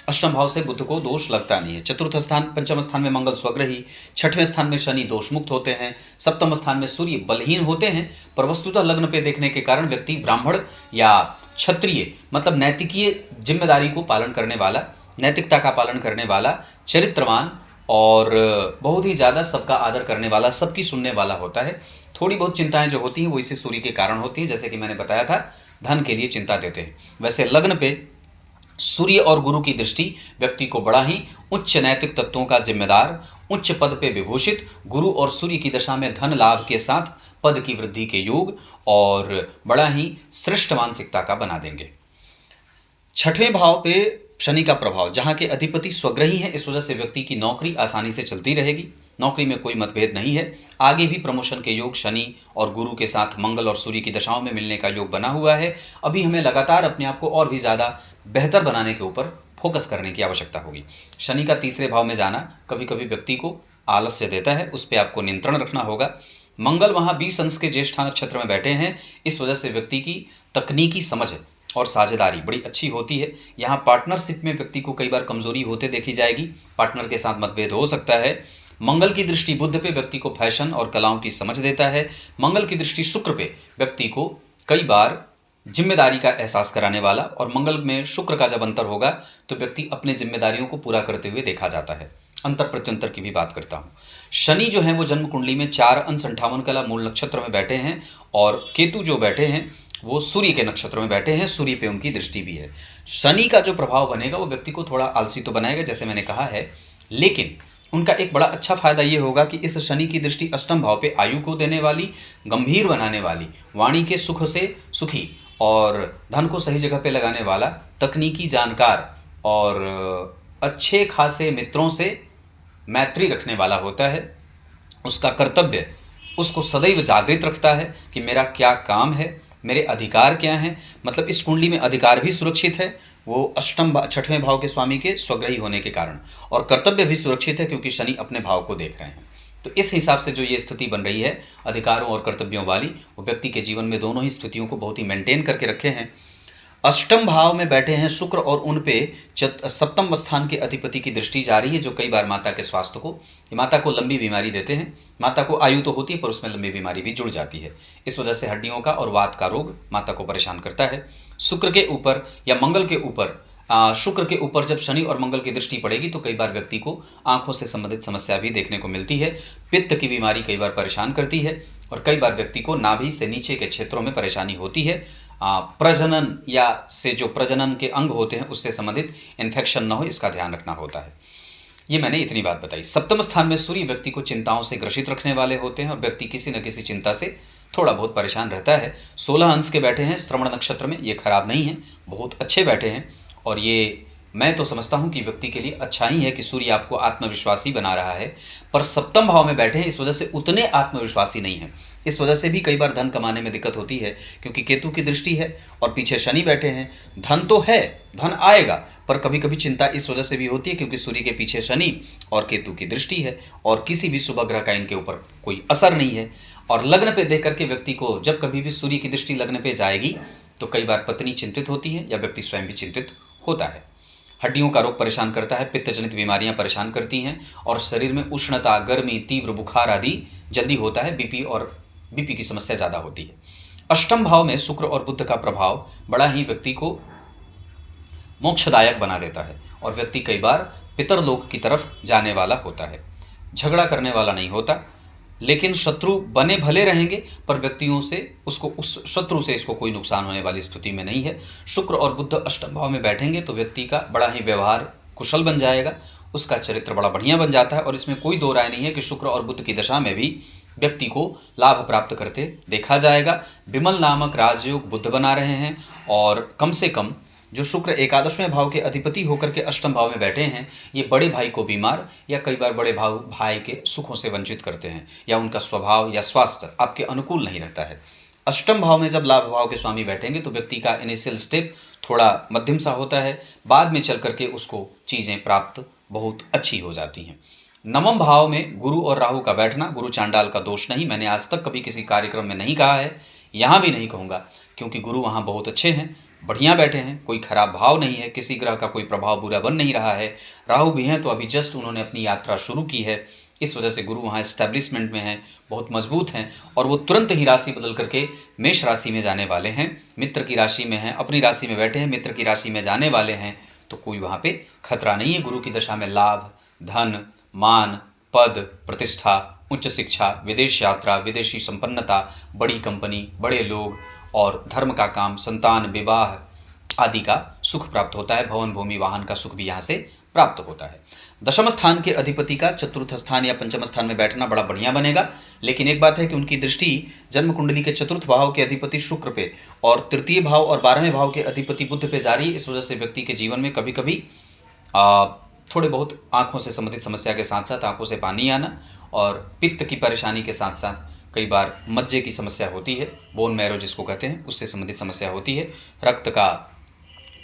अष्टम भाव से बुध को दोष लगता नहीं है। चतुर्थ स्थान, पंचम स्थान में मंगल स्वग्रही, छठवें स्थान में शनि दोष मुक्त होते हैं, सप्तम स्थान में सूर्य बलहीन होते हैं। पर वस्तुतः लग्न पे देखने के कारण व्यक्ति ब्राह्मण या क्षत्रिय, मतलब नैतिकीय जिम्मेदारी को पालन करने वाला, नैतिकता का पालन करने वाला, चरित्रवान और बहुत ही ज़्यादा सबका आदर करने वाला, सबकी सुनने वाला होता है। थोड़ी बहुत चिंताएं जो होती हैं वो इसी सूर्य के कारण होती हैं, जैसे कि मैंने बताया था, धन के लिए चिंता देते हैं। वैसे लग्न पे सूर्य और गुरु की दृष्टि व्यक्ति को बड़ा ही उच्च नैतिक तत्वों का जिम्मेदार, उच्च पद पे विभूषित, गुरु और सूर्य की दशा में धन लाभ के साथ पद की वृद्धि के योग और बड़ा ही श्रेष्ठ मानसिकता का बना देंगे। छठवें भाव पे शनि का प्रभाव, जहाँ के अधिपति स्वग्रही हैं, इस वजह से व्यक्ति की नौकरी आसानी से चलती रहेगी, नौकरी में कोई मतभेद नहीं है। आगे भी प्रमोशन के योग शनि और गुरु के साथ मंगल और सूर्य की दशाओं में मिलने का योग बना हुआ है। अभी हमें लगातार अपने आप को और भी ज़्यादा बेहतर बनाने के ऊपर फोकस करने की आवश्यकता होगी। शनि का तीसरे भाव में जाना कभी कभी व्यक्ति को आलस्य देता है, उस पर आपको नियंत्रण रखना होगा। मंगल वहाँ 20 अंश के ज्येष्ठा नक्षत्र में बैठे हैं, इस वजह से व्यक्ति की तकनीकी समझ और साझेदारी बड़ी अच्छी होती है। यहाँ पार्टनरशिप में व्यक्ति को कई बार कमजोरी होते देखी जाएगी, पार्टनर के साथ मतभेद हो सकता है। मंगल की दृष्टि बुध पे व्यक्ति को फैशन और कलाओं की समझ देता है। मंगल की दृष्टि शुक्र पे व्यक्ति को कई बार जिम्मेदारी का एहसास कराने वाला, और मंगल में शुक्र का जब अंतर होगा तो व्यक्ति अपने जिम्मेदारियों को पूरा करते हुए देखा जाता है। अंतर प्रत्यंतर की भी बात करता हूँ। शनि जो है वो जन्म कुंडली में 4 अंश 58 कला मूल नक्षत्र में बैठे हैं, और केतु जो बैठे हैं वो सूर्य के नक्षत्र में बैठे हैं, सूर्य पे उनकी दृष्टि भी है। शनि का जो प्रभाव बनेगा वो व्यक्ति को थोड़ा आलसी तो बनाएगा जैसे मैंने कहा है, लेकिन उनका एक बड़ा अच्छा फायदा ये होगा कि इस शनि की दृष्टि अष्टम भाव पे आयु को देने वाली, गंभीर बनाने वाली, वाणी के सुख से सुखी और धन को सही जगह पे लगाने वाला, तकनीकी जानकार और अच्छे खासे मित्रों से मैत्री रखने वाला होता है। उसका कर्तव्य उसको सदैव जागृत रखता है कि मेरा क्या काम है, मेरे अधिकार क्या हैं। मतलब इस कुंडली में अधिकार भी सुरक्षित है, वो अष्टम 6वें भाव के स्वामी के स्वग्रही होने के कारण, और कर्तव्य भी सुरक्षित है क्योंकि शनि अपने भाव को देख रहे हैं। तो इस हिसाब से जो ये स्थिति बन रही है अधिकारों और कर्तव्यों वाली, वो व्यक्ति के जीवन में दोनों ही स्थितियों को बहुत ही मेंटेन करके रखे हैं। अष्टम भाव में बैठे हैं शुक्र, और उन पे सप्तम स्थान के अधिपति की दृष्टि जा रही है, जो कई बार माता के स्वास्थ्य को, माता को लंबी बीमारी देते हैं। माता को आयु तो होती है पर उसमें लंबी बीमारी भी जुड़ जाती है। इस वजह से हड्डियों का और वात का रोग माता को परेशान करता है। शुक्र के ऊपर या मंगल के ऊपर, शुक्र के ऊपर जब शनि और मंगल की दृष्टि पड़ेगी तो कई बार व्यक्ति को आंखों से संबंधित समस्या भी देखने को मिलती है। पित्त की बीमारी कई बार परेशान करती है, और कई बार व्यक्ति को नाभि से नीचे के क्षेत्रों में परेशानी होती है। प्रजनन या से जो प्रजनन के अंग होते हैं उससे संबंधित इन्फेक्शन न हो, इसका ध्यान रखना होता है। ये मैंने इतनी बात बताई। सप्तम स्थान में सूर्य व्यक्ति को चिंताओं से ग्रसित रखने वाले होते हैं, और व्यक्ति किसी न किसी चिंता से थोड़ा बहुत परेशान रहता है। 16 अंश के बैठे हैं श्रवण नक्षत्र में, ये खराब नहीं है, बहुत अच्छे बैठे हैं, और ये मैं तो समझता हूँ कि व्यक्ति के लिए अच्छा ही है कि सूर्य आपको आत्मविश्वासी बना रहा है। पर सप्तम भाव में बैठे हैं, इस वजह से उतने आत्मविश्वासी नहीं है। इस वजह से भी कई बार धन कमाने में दिक्कत होती है, क्योंकि केतु की दृष्टि है और पीछे शनि बैठे हैं। धन तो है, धन आएगा, पर कभी कभी चिंता इस वजह से भी होती है क्योंकि सूर्य के पीछे शनि और केतु की दृष्टि है, और किसी भी शुभ ग्रह का इनके ऊपर कोई असर नहीं है। और लग्न पे देख करके व्यक्ति को जब कभी भी सूर्य की दृष्टि लग्न पे जाएगी तो कई बार पत्नी चिंतित होती है या व्यक्ति स्वयं भी चिंतित होता है। हड्डियों का रोग परेशान करता है, पित्त जनित बीमारियां परेशान करती हैं, और शरीर में उष्णता, गर्मी, तीव्र बुखार आदि जल्दी होता है। बीपी की समस्या ज़्यादा होती है। अष्टम भाव में शुक्र और बुध का प्रभाव बड़ा ही व्यक्ति को मोक्षदायक बना देता है, और व्यक्ति कई बार पितरलोक की तरफ जाने वाला होता है। झगड़ा करने वाला नहीं होता, लेकिन शत्रु बने भले रहेंगे पर व्यक्तियों से उस शत्रु से इसको कोई नुकसान होने वाली स्थिति में नहीं है। शुक्र और बुध अष्टम भाव में बैठेंगे तो व्यक्ति का बड़ा ही व्यवहार कुशल बन जाएगा, उसका चरित्र बड़ा बढ़िया बन जाता है, और इसमें कोई दो राय नहीं है कि शुक्र और बुध की दशा में भी व्यक्ति को लाभ प्राप्त करते देखा जाएगा। विमल नामक राजयोग बुध बना रहे हैं, और कम से कम जो शुक्र एकादशवें भाव के अधिपति होकर के अष्टम भाव में बैठे हैं, ये बड़े भाई को बीमार या कई बार बड़े भाई के सुखों से वंचित करते हैं, या उनका स्वभाव या स्वास्थ्य आपके अनुकूल नहीं रहता है। अष्टम भाव में जब लाभ भाव के स्वामी बैठेंगे तो व्यक्ति का इनिशियल स्टेप थोड़ा मध्यम सा होता है, बाद में चल करके उसको चीज़ें प्राप्त बहुत अच्छी हो जाती हैं। नवम भाव में गुरु और राहु का बैठना, गुरु चांडाल का दोष नहीं, मैंने आज तक कभी किसी कार्यक्रम में नहीं कहा है, यहाँ भी नहीं कहूँगा, क्योंकि गुरु वहाँ बहुत अच्छे हैं, बढ़िया बैठे हैं, कोई खराब भाव नहीं है, किसी ग्रह का कोई प्रभाव बुरा बन नहीं रहा है। राहु भी हैं तो अभी जस्ट उन्होंने अपनी यात्रा शुरू की है, इस वजह से गुरु वहाँ एस्टैब्लिशमेंट में हैं, बहुत मजबूत हैं, और वो तुरंत ही राशि बदल करके मेष राशि में जाने वाले हैं। मित्र की राशि में हैं, अपनी राशि में बैठे हैं, मित्र की राशि में जाने वाले हैं, तो कोई वहाँ पे खतरा नहीं है। गुरु की दशा में लाभ, धन, मान, पद, प्रतिष्ठा, उच्च शिक्षा, विदेश यात्रा, विदेशी संपन्नता, बड़ी कंपनी, बड़े लोग, और धर्म का काम, संतान, विवाह आदि का सुख प्राप्त होता है। भवन, भूमि, वाहन का सुख भी यहाँ से प्राप्त होता है। दशम स्थान के अधिपति का चतुर्थ स्थान या पंचम स्थान में बैठना बड़ा बढ़िया बनेगा, लेकिन एक बात है कि उनकी दृष्टि जन्म कुंडली के चतुर्थ भाव के अधिपति शुक्र पे और तृतीय भाव और 12वें भाव के अधिपति बुध पे जा रही है। इस वजह से व्यक्ति के जीवन में कभी कभी थोड़े बहुत आँखों से संबंधित समस्या के साथ साथ आँखों से पानी आना, और पित्त की परेशानी के साथ साथ कई बार मज्जे की समस्या होती है, बोन मैरो जिसको कहते हैं, उससे संबंधित समस्या होती है। रक्त का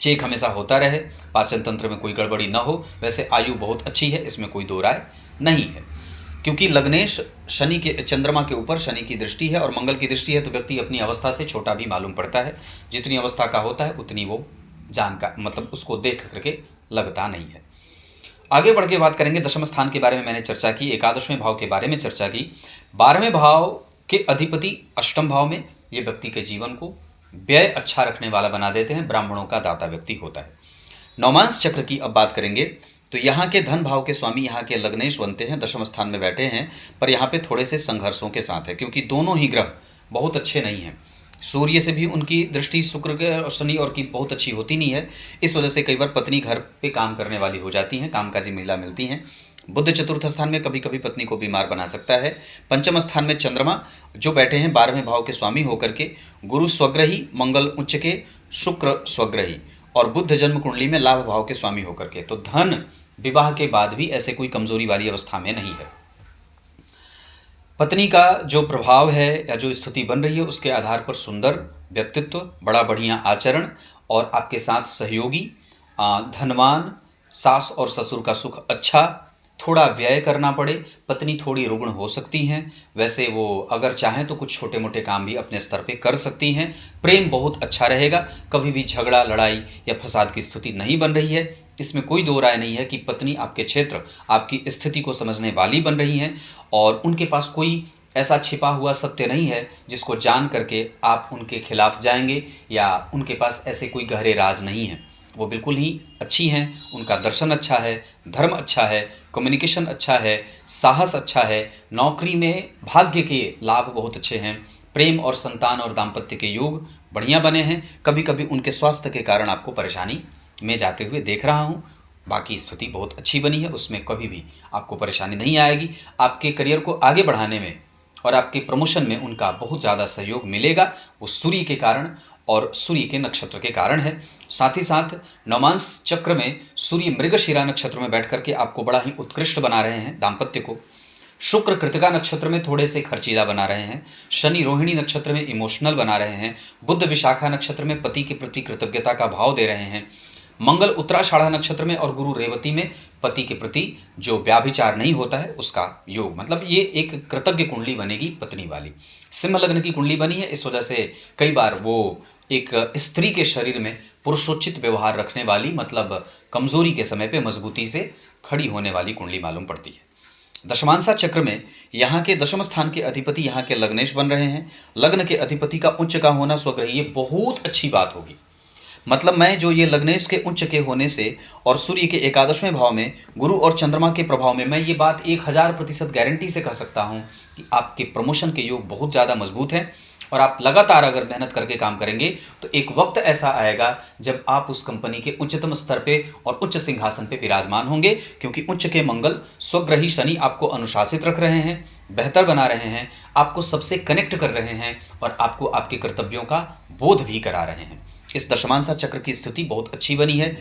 चेक हमेशा होता रहे, पाचन तंत्र में कोई गड़बड़ी न हो। वैसे आयु बहुत अच्छी है, इसमें कोई दो राय नहीं है। क्योंकि लग्नेश शनि के चंद्रमा के ऊपर शनि की दृष्टि है और मंगल की दृष्टि है, तो व्यक्ति अपनी अवस्था से छोटा भी मालूम पड़ता है। जितनी अवस्था का होता है उतनी वो मतलब उसको देख करके लगता नहीं है। आगे बढ़ के बात करेंगे दशम स्थान के बारे में मैंने चर्चा की, एकादशवें भाव के बारे में चर्चा की। 12वें भाव के अधिपति अष्टम भाव में ये व्यक्ति के जीवन को व्यय अच्छा रखने वाला बना देते हैं, ब्राह्मणों का दाता व्यक्ति होता है। नवमांस चक्र की अब बात करेंगे तो यहाँ के धन भाव के स्वामी यहाँ के लग्नेश बनते हैं, दशम स्थान में बैठे हैं, पर यहाँ पे थोड़े से संघर्षों के साथ है, क्योंकि दोनों ही ग्रह बहुत अच्छे नहीं हैं। सूर्य से भी उनकी दृष्टि शुक्र के और शनि और की बहुत अच्छी होती नहीं है। इस वजह से कई बार पत्नी घर पे काम करने वाली हो जाती हैं, कामकाजी महिला मिलती हैं। बुध चतुर्थ स्थान में कभी कभी पत्नी को बीमार बना सकता है। पंचम स्थान में चंद्रमा जो बैठे हैं 12वें भाव के स्वामी होकर के, गुरु स्वग्रही, मंगल उच्च के, शुक्र स्वग्रही और बुध जन्म कुंडली में लाभ भाव के स्वामी होकर के, तो धन विवाह के बाद भी ऐसे कोई कमजोरी वाली अवस्था में नहीं है। पत्नी का जो प्रभाव है या जो स्थिति बन रही है उसके आधार पर सुंदर व्यक्तित्व, बड़ा बढ़िया आचरण और आपके साथ सहयोगी, धनवान, सास और ससुर का सुख अच्छा, थोड़ा व्यय करना पड़े, पत्नी थोड़ी रुग्ण हो सकती हैं, वैसे वो अगर चाहें तो कुछ छोटे मोटे काम भी अपने स्तर पे कर सकती हैं। प्रेम बहुत अच्छा रहेगा, कभी भी झगड़ा लड़ाई या फसाद की स्थिति नहीं बन रही है। इसमें कोई दो राय नहीं है कि पत्नी आपके क्षेत्र, आपकी स्थिति को समझने वाली बन रही हैं और उनके पास कोई ऐसा छिपा हुआ सत्य नहीं है जिसको जान करके आप उनके खिलाफ जाएंगे, या उनके पास ऐसे कोई गहरे राज नहीं हैं। वो बिल्कुल ही अच्छी हैं, उनका दर्शन अच्छा है, धर्म अच्छा है, कम्युनिकेशन अच्छा है, साहस अच्छा है, नौकरी में भाग्य के लाभ बहुत अच्छे हैं, प्रेम और संतान और दाम्पत्य के योग बढ़िया बने हैं। कभी कभी उनके स्वास्थ्य के कारण आपको परेशानी में जाते हुए देख रहा हूँ, बाकी स्थिति बहुत अच्छी बनी है, उसमें कभी भी आपको परेशानी नहीं आएगी। आपके करियर को आगे बढ़ाने में और आपके प्रमोशन में उनका बहुत ज़्यादा सहयोग मिलेगा, वो सूर्य के कारण और सूर्य के नक्षत्र के कारण है। साथ ही साथ नवमांस चक्र में सूर्य मृगशिरा नक्षत्र में बैठ करके आपको बड़ा ही उत्कृष्ट बना रहे हैं दाम्पत्य को। शुक्र कृतिका नक्षत्र में थोड़े से खर्चीला बना रहे हैं, शनि रोहिणी नक्षत्र में इमोशनल बना रहे हैं, बुध विशाखा नक्षत्र में पति के प्रति कृतज्ञता का भाव दे रहे हैं, मंगल उत्तराषाढ़ा नक्षत्र में और गुरु रेवती में पति के प्रति जो व्याभिचार नहीं होता है उसका योग, मतलब ये एक कृतज्ञ कुंडली बनेगी पत्नी वाली। सिंह लग्न की कुंडली बनी है, इस वजह से कई बार वो एक स्त्री के शरीर में पुरुषोचित व्यवहार रखने वाली, मतलब कमजोरी के समय पे मजबूती से खड़ी होने वाली कुंडली मालूम पड़ती है। दशमांसा चक्र में यहाँ के दशम स्थान के अधिपति यहाँ के लग्नेश बन रहे हैं। लग्न के अधिपति का उच्च का होना स्वग्रही, ये बहुत अच्छी बात होगी। मतलब मैं जो ये लग्नेश के उच्च के होने से और सूर्य के एकादशवें भाव में गुरु और चंद्रमा के प्रभाव में मैं ये बात 1000% गारंटी से कह सकता हूँ कि आपके प्रमोशन के योग बहुत ज़्यादा मजबूत हैं और आप लगातार अगर मेहनत करके काम करेंगे तो एक वक्त ऐसा आएगा जब आप उस कंपनी के उच्चतम स्तर पे और उच्च सिंहासन पे विराजमान होंगे, क्योंकि उच्च के मंगल स्वग्रही शनि आपको अनुशासित रख रहे हैं, बेहतर बना रहे हैं, आपको सबसे कनेक्ट कर रहे हैं और आपको आपके कर्तव्यों का बोध भी करा रहे हैं। इस दशमांसा चक्र की स्थिति बहुत अच्छी बनी है।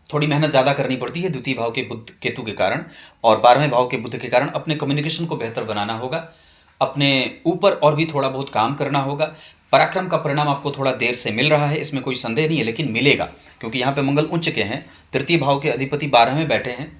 थोड़ी मेहनत ज़्यादा करनी पड़ती है द्वितीय भाव के बुध केतु के कारण और 12वें भाव के बुध के कारण। अपने कम्युनिकेशन को बेहतर बनाना होगा, अपने ऊपर और भी थोड़ा बहुत काम करना होगा। पराक्रम का परिणाम आपको थोड़ा देर से मिल रहा है, इसमें कोई संदेह नहीं है, लेकिन मिलेगा, क्योंकि यहाँ पे मंगल उच्च के हैं, तृतीय भाव के अधिपति 12 में बैठे हैं,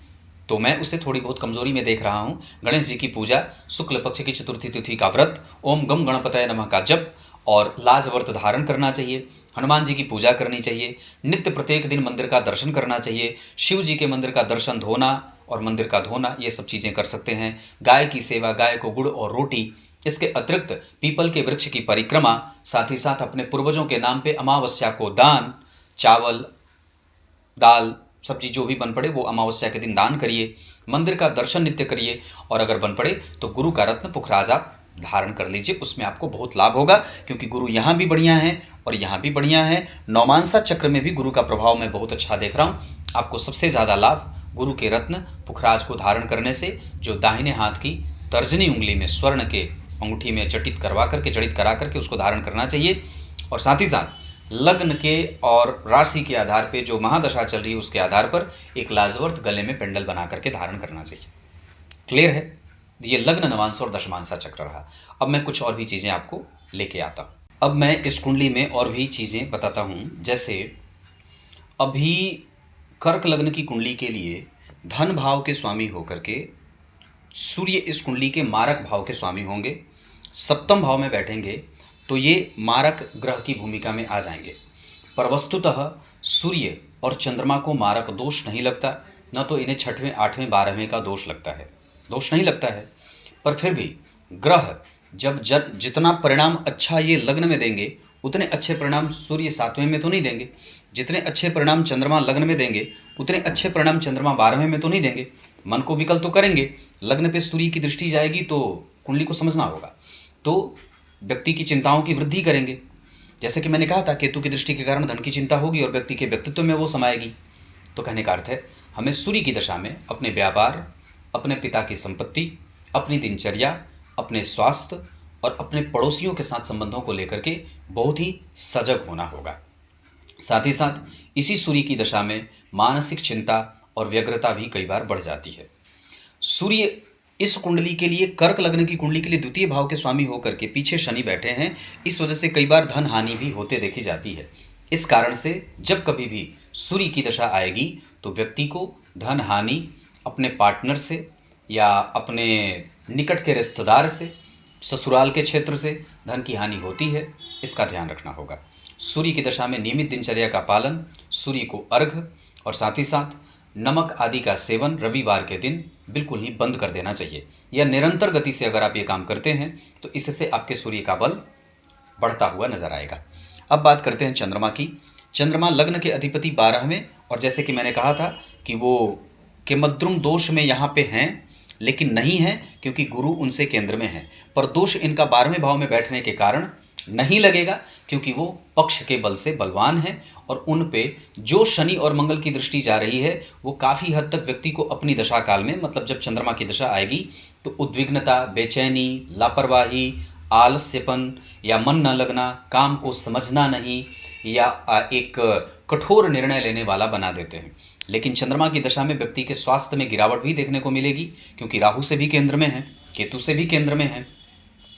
तो मैं उसे थोड़ी बहुत कमजोरी में देख रहा हूँ। गणेश जी की पूजा, शुक्ल पक्ष की चतुर्थी तिथि का व्रत, ओम गम गणपतये नमः का जप और लाज व्रत धारण करना चाहिए। हनुमान जी की पूजा करनी चाहिए, नित्य प्रत्येक दिन मंदिर का दर्शन करना चाहिए, शिव जी के मंदिर का दर्शन धोना और मंदिर का धोना, ये सब चीज़ें कर सकते हैं। गाय की सेवा, गाय को गुड़ और रोटी, इसके अतिरिक्त पीपल के वृक्ष की परिक्रमा, साथ ही साथ अपने पूर्वजों के नाम पे अमावस्या को दान, चावल दाल सब्जी जो भी बन पड़े वो अमावस्या के दिन दान करिए, मंदिर का दर्शन नित्य करिए और अगर बन पड़े तो गुरु का रत्न पुखराज आप धारण कर लीजिए, उसमें आपको बहुत लाभ होगा, क्योंकि गुरु यहाँ भी बढ़िया हैं और यहाँ भी बढ़िया है। नवमांसा चक्र में भी गुरु का प्रभाव मैं बहुत अच्छा देख रहा हूँ। आपको सबसे ज़्यादा लाभ गुरु के रत्न पुखराज को धारण करने से, जो दाहिने हाथ की तर्जनी उंगली में स्वर्ण के अंगूठी में जड़ित करा करके उसको धारण करना चाहिए। और साथ ही साथ लग्न के और राशि के आधार पे जो महादशा चल रही है उसके आधार पर एक लाजवर्त गले में पेंडल बना करके धारण करना चाहिए। क्लियर है? ये लग्न, नवांश और दशमांसा चक्र रहा। अब मैं कुछ और भी चीज़ें आपको लेके आता हूँ। अब मैं इस कुंडली में और भी चीज़ें बताता हूँ। जैसे अभी कर्क लग्न की कुंडली के लिए धन भाव के स्वामी होकर के सूर्य इस कुंडली के मारक भाव के स्वामी होंगे, सप्तम भाव में बैठेंगे तो ये मारक ग्रह की भूमिका में आ जाएंगे। पर वस्तुतः सूर्य और चंद्रमा को मारक दोष नहीं लगता, न तो इन्हें छठवें, आठवें, बारहवें का दोष लगता है, दोष नहीं लगता है। पर फिर भी ग्रह जब जितना परिणाम अच्छा ये लग्न में देंगे उतने अच्छे परिणाम सूर्य सातवें में तो नहीं देंगे, जितने अच्छे परिणाम चंद्रमा लग्न में देंगे उतने अच्छे परिणाम चंद्रमा बारहवें में तो नहीं देंगे। मन को विकल तो करेंगे, लग्न पे सूर्य की दृष्टि जाएगी तो कुंडली को समझना होगा, तो व्यक्ति की चिंताओं की वृद्धि करेंगे। जैसे कि मैंने कहा था, केतु की दृष्टि के कारण धन की चिंता होगी और व्यक्ति के व्यक्तित्व में वो समाएगी। तो कहने का अर्थ है हमें सूर्य की दशा में अपने व्यापार, अपने पिता की संपत्ति, अपनी दिनचर्या, अपने स्वास्थ्य और अपने पड़ोसियों के साथ संबंधों को लेकर के बहुत ही सजग होना होगा। साथ ही साथ इसी सूर्य की दशा में मानसिक चिंता और व्यग्रता भी कई बार बढ़ जाती है। सूर्य इस कुंडली के लिए, कर्क लग्न की कुंडली के लिए द्वितीय भाव के स्वामी होकर के पीछे शनि बैठे हैं, इस वजह से कई बार धन हानि भी होते देखी जाती है। इस कारण से जब कभी भी सूर्य की दशा आएगी तो व्यक्ति को धन हानि अपने पार्टनर से या अपने निकट के रिश्तेदार से, ससुराल के क्षेत्र से धन की हानि होती है, इसका ध्यान रखना होगा। सूर्य की दशा में नियमित दिनचर्या का पालन, सूर्य को अर्घ और साथ ही साथ नमक आदि का सेवन रविवार के दिन बिल्कुल ही बंद कर देना चाहिए, या निरंतर गति से अगर आप ये काम करते हैं तो इससे आपके सूर्य का बल बढ़ता हुआ नजर आएगा। अब बात करते हैं चंद्रमा की। चंद्रमा लग्न के अधिपति 12वें, और जैसे कि मैंने कहा था कि वो केमद्रुम दोष में यहाँ पे हैं, लेकिन नहीं है क्योंकि गुरु उनसे केंद्र में है। पर दोष इनका 12वें भाव में बैठने के कारण नहीं लगेगा क्योंकि वो पक्ष के बल से बलवान है, और उन पे जो शनि और मंगल की दृष्टि जा रही है वो काफ़ी हद तक व्यक्ति को अपनी दशा काल में, मतलब जब चंद्रमा की दशा आएगी तो उद्विग्नता, बेचैनी, लापरवाही, आलस्यपन या मन न लगना, काम को समझना नहीं, या एक कठोर निर्णय लेने वाला बना देते हैं। लेकिन चंद्रमा की दशा में व्यक्ति के स्वास्थ्य में गिरावट भी देखने को मिलेगी क्योंकि राहु से भी केंद्र में है, केतु से भी केंद्र में है,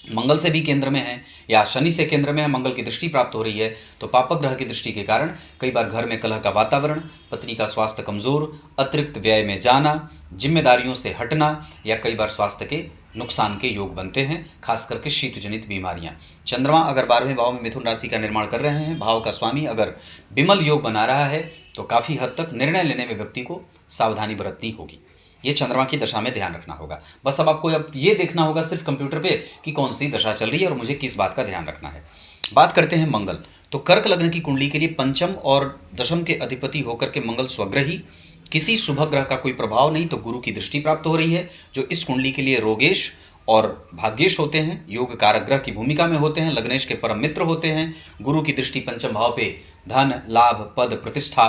मंगल से भी केंद्र में है, या शनि से केंद्र में है, मंगल की दृष्टि प्राप्त हो रही है। तो पापक ग्रह की दृष्टि के कारण कई बार घर में कलह का वातावरण, पत्नी का स्वास्थ्य कमजोर, अतिरिक्त व्यय में जाना, जिम्मेदारियों से हटना, या कई बार स्वास्थ्य के नुकसान के योग बनते हैं, खास करके शीत जनित बीमारियां। चंद्रमा अगर 12वें भाव में मिथुन राशि का निर्माण कर रहे हैं, भाव का स्वामी अगर विमल योग बना रहा है, तो काफ़ी हद तक निर्णय लेने में व्यक्ति को सावधानी बरतनी होगी। ये चंद्रमा की दशा में ध्यान रखना होगा। बस अब आपको अब ये देखना होगा सिर्फ कंप्यूटर पे कि कौन सी दशा चल रही है और मुझे किस बात का ध्यान रखना है। बात करते हैं मंगल। तो कर्क लग्न की कुंडली के लिए पंचम और दशम के अधिपति होकर के मंगल स्वग्रही, किसी शुभ ग्रह का कोई प्रभाव नहीं, तो गुरु की दृष्टि प्राप्त हो रही है, जो इस कुंडली के लिए रोगेश और भाग्येश होते हैं, योग कारक ग्रह की भूमिका में होते हैं, लग्नेश के परम मित्र होते हैं। गुरु की दृष्टि पंचम भाव पे धन, लाभ, पद, प्रतिष्ठा।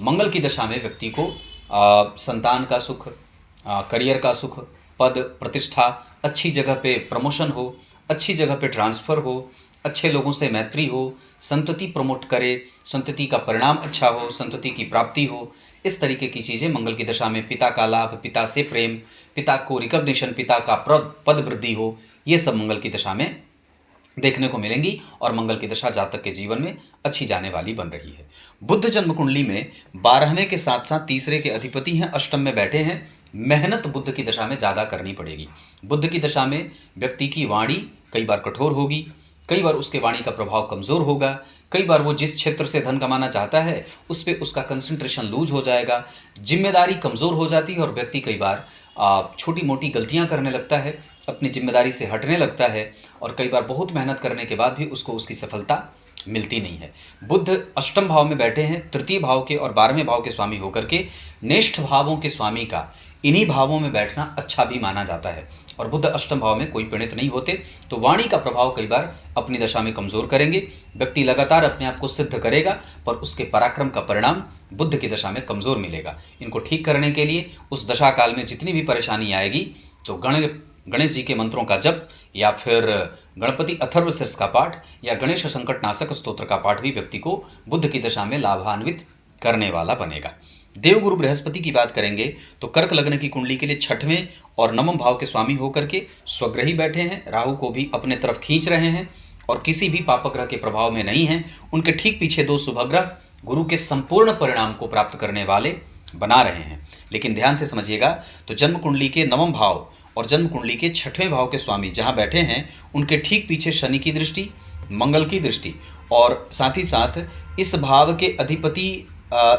मंगल की दशा में व्यक्ति को संतान का सुख, करियर का सुख, पद, प्रतिष्ठा, अच्छी जगह पे प्रमोशन हो, अच्छी जगह पे ट्रांसफ़र हो, अच्छे लोगों से मैत्री हो, संतति प्रमोट करे, संतति का परिणाम अच्छा हो, संतति की प्राप्ति हो, इस तरीके की चीज़ें मंगल की दशा में, पिता का लाभ, पिता से प्रेम, पिता को रिकॉग्निशन, पिता का पद वृद्धि हो, ये सब मंगल की दशा में देखने को मिलेंगी और मंगल की दशा जातक के जीवन में अच्छी जाने वाली बन रही है। बुध जन्म कुंडली में 12वें के साथ साथ तीसरे के अधिपति हैं, अष्टम में बैठे हैं। मेहनत बुध की दशा में ज़्यादा करनी पड़ेगी। बुध की दशा में व्यक्ति की वाणी कई बार कठोर होगी, कई बार उसके वाणी का प्रभाव कमज़ोर होगा, कई बार वो जिस क्षेत्र से धन कमाना चाहता है उस पर उसका कंसंट्रेशन लूज हो जाएगा, जिम्मेदारी कमज़ोर हो जाती है और व्यक्ति कई बार छोटी मोटी गलतियां करने लगता है, अपनी जिम्मेदारी से हटने लगता है, और कई बार बहुत मेहनत करने के बाद भी उसको उसकी सफलता मिलती नहीं है। बुध अष्टम भाव में बैठे हैं, तृतीय भाव के और 12वें भाव के स्वामी होकर के नेष्ठ भावों के स्वामी का इन्हीं भावों में बैठना अच्छा भी माना जाता है, और बुध अष्टम भाव में कोई पीड़ित नहीं होते, तो वाणी का प्रभाव कई बार अपनी दशा में कमज़ोर करेंगे। व्यक्ति लगातार अपने आप को सिद्ध करेगा पर उसके पराक्रम का परिणाम बुध की दशा में कमज़ोर मिलेगा। इनको ठीक करने के लिए उस दशा काल में जितनी भी परेशानी आएगी तो गणेश जी के मंत्रों का जप, या फिर गणपति अथर्वशीर्ष का पाठ, या गणेश संकट नाशक स्तोत्र का पाठ भी व्यक्ति को बुध की दशा में लाभान्वित करने वाला बनेगा। देवगुरु बृहस्पति की बात करेंगे तो कर्क लग्न की कुंडली के लिए छठवें और नवम भाव के स्वामी होकर के स्वग्रही बैठे हैं, राहु को भी अपने तरफ खींच रहे हैं और किसी भी पापक ग्रह के प्रभाव में नहीं हैं। उनके ठीक पीछे दो शुभ ग्रह गुरु के संपूर्ण परिणाम को प्राप्त करने वाले बना रहे हैं। लेकिन ध्यान से समझिएगा, तो जन्म कुंडली के नवम भाव और जन्म कुंडली के छठवें भाव के स्वामी जहाँ बैठे हैं, उनके ठीक पीछे शनि की दृष्टि, मंगल की दृष्टि, और साथ ही साथ इस भाव के अधिपति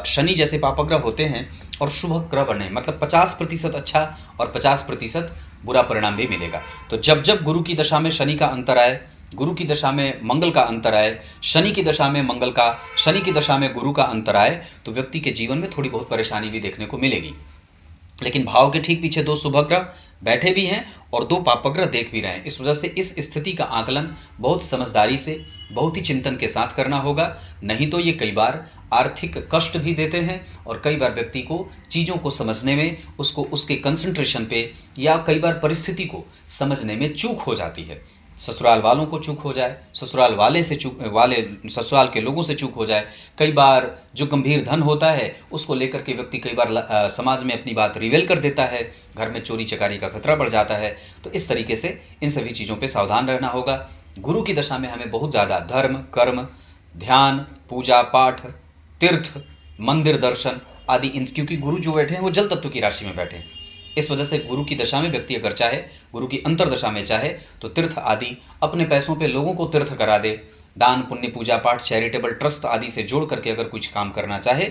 शनि जैसे पापग्रह होते हैं और शुभ ग्रह बने, मतलब 50% अच्छा और 50% बुरा परिणाम भी मिलेगा। तो जब जब गुरु की दशा में शनि का अंतर आए, गुरु की दशा में मंगल का अंतर आए, शनि की दशा में मंगल का, शनि की दशा में गुरु का अंतर आए, तो व्यक्ति के जीवन में थोड़ी बहुत परेशानी भी देखने को मिलेगी। लेकिन भाव के ठीक पीछे 2 शुभ ग्रह बैठे भी हैं और 2 पापग्रह देख भी रहे हैं। इस वजह से इस स्थिति का आकलन बहुत समझदारी से, बहुत ही चिंतन के साथ करना होगा, नहीं तो ये कई बार आर्थिक कष्ट भी देते हैं और कई बार व्यक्ति को चीज़ों को समझने में, उसको उसके कंसंट्रेशन पे या कई बार परिस्थिति को समझने में चूक हो जाती है। ससुराल वालों को चूक हो जाए, ससुराल ससुराल के लोगों से चूक हो जाए। कई बार जो गंभीर धन होता है उसको लेकर के व्यक्ति कई बार समाज में अपनी बात रिवेल कर देता है, घर में चोरी चकारी का खतरा बढ़ जाता है। तो इस तरीके से इन सभी चीज़ों पे सावधान रहना होगा। गुरु की दशा में हमें बहुत ज़्यादा धर्म, कर्म, ध्यान, पूजा पाठ, तीर्थ, मंदिर दर्शन आदि क्योंकि गुरु जो बैठे हैं वो जल तत्व की राशि में बैठे हैं। इस वजह से गुरु की दशा में व्यक्ति अगर चाहे, गुरु की अंतर्दशा में चाहे, तो तीर्थ आदि अपने पैसों पे लोगों को तीर्थ करा दे, दान पुण्य पूजा पाठ चैरिटेबल ट्रस्ट आदि से जोड़ करके अगर कुछ काम करना चाहे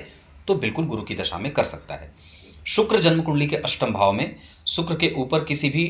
तो बिल्कुल गुरु की दशा में कर सकता है। शुक्र जन्म कुंडली के अष्टम भाव में, शुक्र के ऊपर किसी भी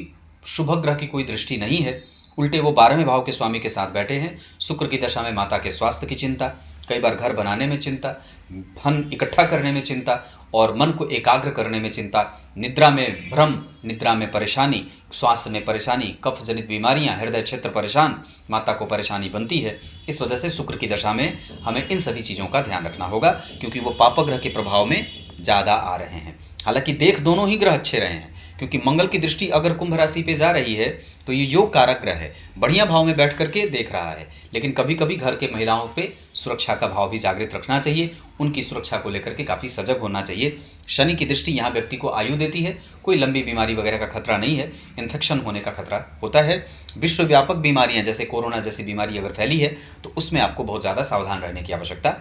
शुभ ग्रह की कोई दृष्टि नहीं है, उल्टे वो 12वें भाव के स्वामी के साथ बैठे हैं। शुक्र की दशा में माता के स्वास्थ्य की चिंता, कई बार घर बनाने में चिंता, धन इकट्ठा करने में चिंता और मन को एकाग्र करने में चिंता, निद्रा में भ्रम, निद्रा में परेशानी, स्वास्थ्य में परेशानी, कफ जनित बीमारियां, हृदय क्षेत्र परेशान, माता को परेशानी बनती है। इस वजह से शुक्र की दशा में हमें इन सभी चीज़ों का ध्यान रखना होगा, क्योंकि वो पापग्रह के प्रभाव में ज़्यादा आ रहे हैं। हालांकि देख दोनों ही ग्रह अच्छे रहे हैं, क्योंकि मंगल की दृष्टि अगर कुंभ राशि पे जा रही है तो ये योग कारक ग्रह है, बढ़िया भाव में बैठ करके देख रहा है। लेकिन कभी कभी घर के महिलाओं पे सुरक्षा का भाव भी जागृत रखना चाहिए, उनकी सुरक्षा को लेकर के काफ़ी सजग होना चाहिए। शनि की दृष्टि यहाँ व्यक्ति को आयु देती है, कोई लंबी बीमारी वगैरह का खतरा नहीं है, इन्फेक्शन होने का खतरा होता है। विश्वव्यापक बीमारियाँ जैसे कोरोना जैसी बीमारी अगर फैली है तो उसमें आपको बहुत ज़्यादा सावधान रहने की आवश्यकता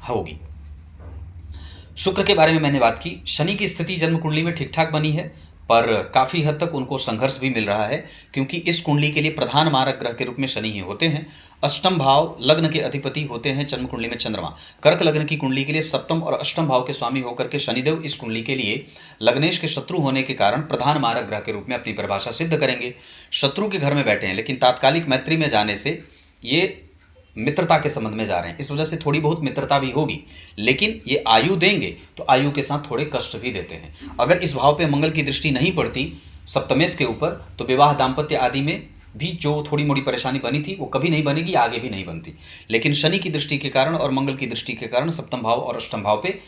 होगी। शुक्र के बारे में मैंने बात की। शनि की स्थिति जन्म कुंडली में ठीक ठाक बनी है, पर काफ़ी हद तक उनको संघर्ष भी मिल रहा है, क्योंकि इस कुंडली के लिए प्रधान मारक ग्रह के रूप में शनि ही होते हैं। अष्टम भाव लग्न के अधिपति होते हैं जन्म कुंडली में चंद्रमा। कर्क लग्न की कुंडली के लिए सप्तम और अष्टम भाव के स्वामी होकर के शनिदेव इस कुंडली के लिए लग्नेश के शत्रु होने के कारण प्रधान मारक ग्रह के रूप में अपनी परिभाषा सिद्ध करेंगे। शत्रु के घर में बैठे हैं, लेकिन तात्कालिक मैत्री में जाने से ये मित्रता के संबंध में जा रहे हैं, इस वजह से थोड़ी बहुत मित्रता भी होगी। लेकिन ये आयु देंगे तो आयु के साथ थोड़े कष्ट भी देते हैं। अगर इस भाव पे मंगल की दृष्टि नहीं पड़ती सप्तमेश के ऊपर, तो विवाह दाम्पत्य आदि में भी जो थोड़ी मोड़ी परेशानी बनी थी वो कभी नहीं बनेगी, आगे भी नहीं बनती। लेकिन शनि की दृष्टि के कारण और मंगल की दृष्टि के कारण सप्तम भाव और अष्टम भाव पे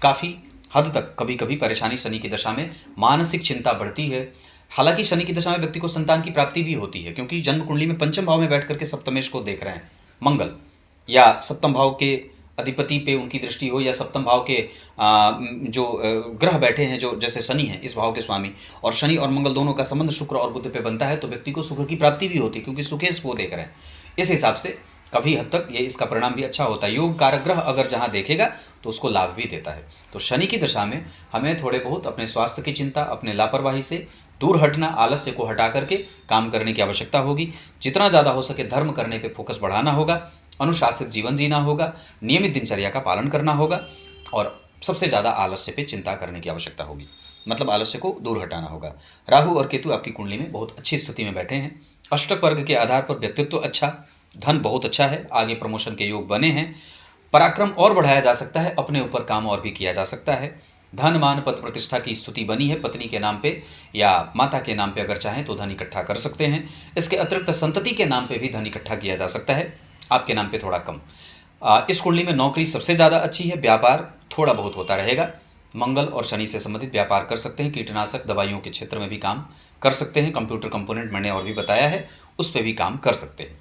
काफ़ी हद तक कभी कभी परेशानी शनि की दशा में, मानसिक चिंता बढ़ती है। हालांकि शनि की दशा में व्यक्ति को संतान की प्राप्ति भी होती है, क्योंकि जन्म कुंडली में पंचम भाव में बैठ करके सप्तमेश को देख रहे हैं मंगल, या सप्तम भाव के अधिपति पे उनकी दृष्टि हो, या सप्तम भाव के जो ग्रह बैठे हैं जो जैसे शनि है इस भाव के स्वामी, और शनि और मंगल दोनों का संबंध शुक्र और बुध पे बनता है, तो व्यक्ति को सुख की प्राप्ति भी होती है, क्योंकि सुखेश वो देख रहे हैं। इस हिसाब से कभी हद तक ये इसका परिणाम भी अच्छा होता है। योग कारक ग्रह अगर जहाँ देखेगा तो उसको लाभ भी देता है। तो शनि की दशा में हमें थोड़े बहुत अपने स्वास्थ्य की चिंता, अपने लापरवाही से दूर हटना, आलस्य को हटा करके काम करने की आवश्यकता होगी। जितना ज़्यादा हो सके धर्म करने पे फोकस बढ़ाना होगा, अनुशासित जीवन जीना होगा, नियमित दिनचर्या का पालन करना होगा, और सबसे ज़्यादा आलस्य पे चिंता करने की आवश्यकता होगी, मतलब आलस्य को दूर हटाना होगा। राहु और केतु आपकी कुंडली में बहुत अच्छी स्थिति में बैठे हैं। अष्टक वर्ग के आधार पर व्यक्तित्व अच्छा, धन बहुत अच्छा है, आगे प्रमोशन के योग बने हैं, पराक्रम और बढ़ाया जा सकता है, अपने ऊपर काम और भी किया जा सकता है। धन मान पद प्रतिष्ठा की स्तुति बनी है, पत्नी के नाम पे या माता के नाम पे अगर चाहें तो धन इकट्ठा कर सकते हैं। इसके अतिरिक्त संतति के नाम पे भी धन इकट्ठा किया जा सकता है, आपके नाम पे थोड़ा कम। इस कुंडली में नौकरी सबसे ज़्यादा अच्छी है, व्यापार थोड़ा बहुत होता रहेगा। मंगल और शनि से संबंधित व्यापार कर सकते हैं, कीटनाशक दवाइयों के क्षेत्र में भी काम कर सकते हैं, कंप्यूटर कंपोनेंट मैंने और भी बताया है उस पर भी काम कर सकते हैं।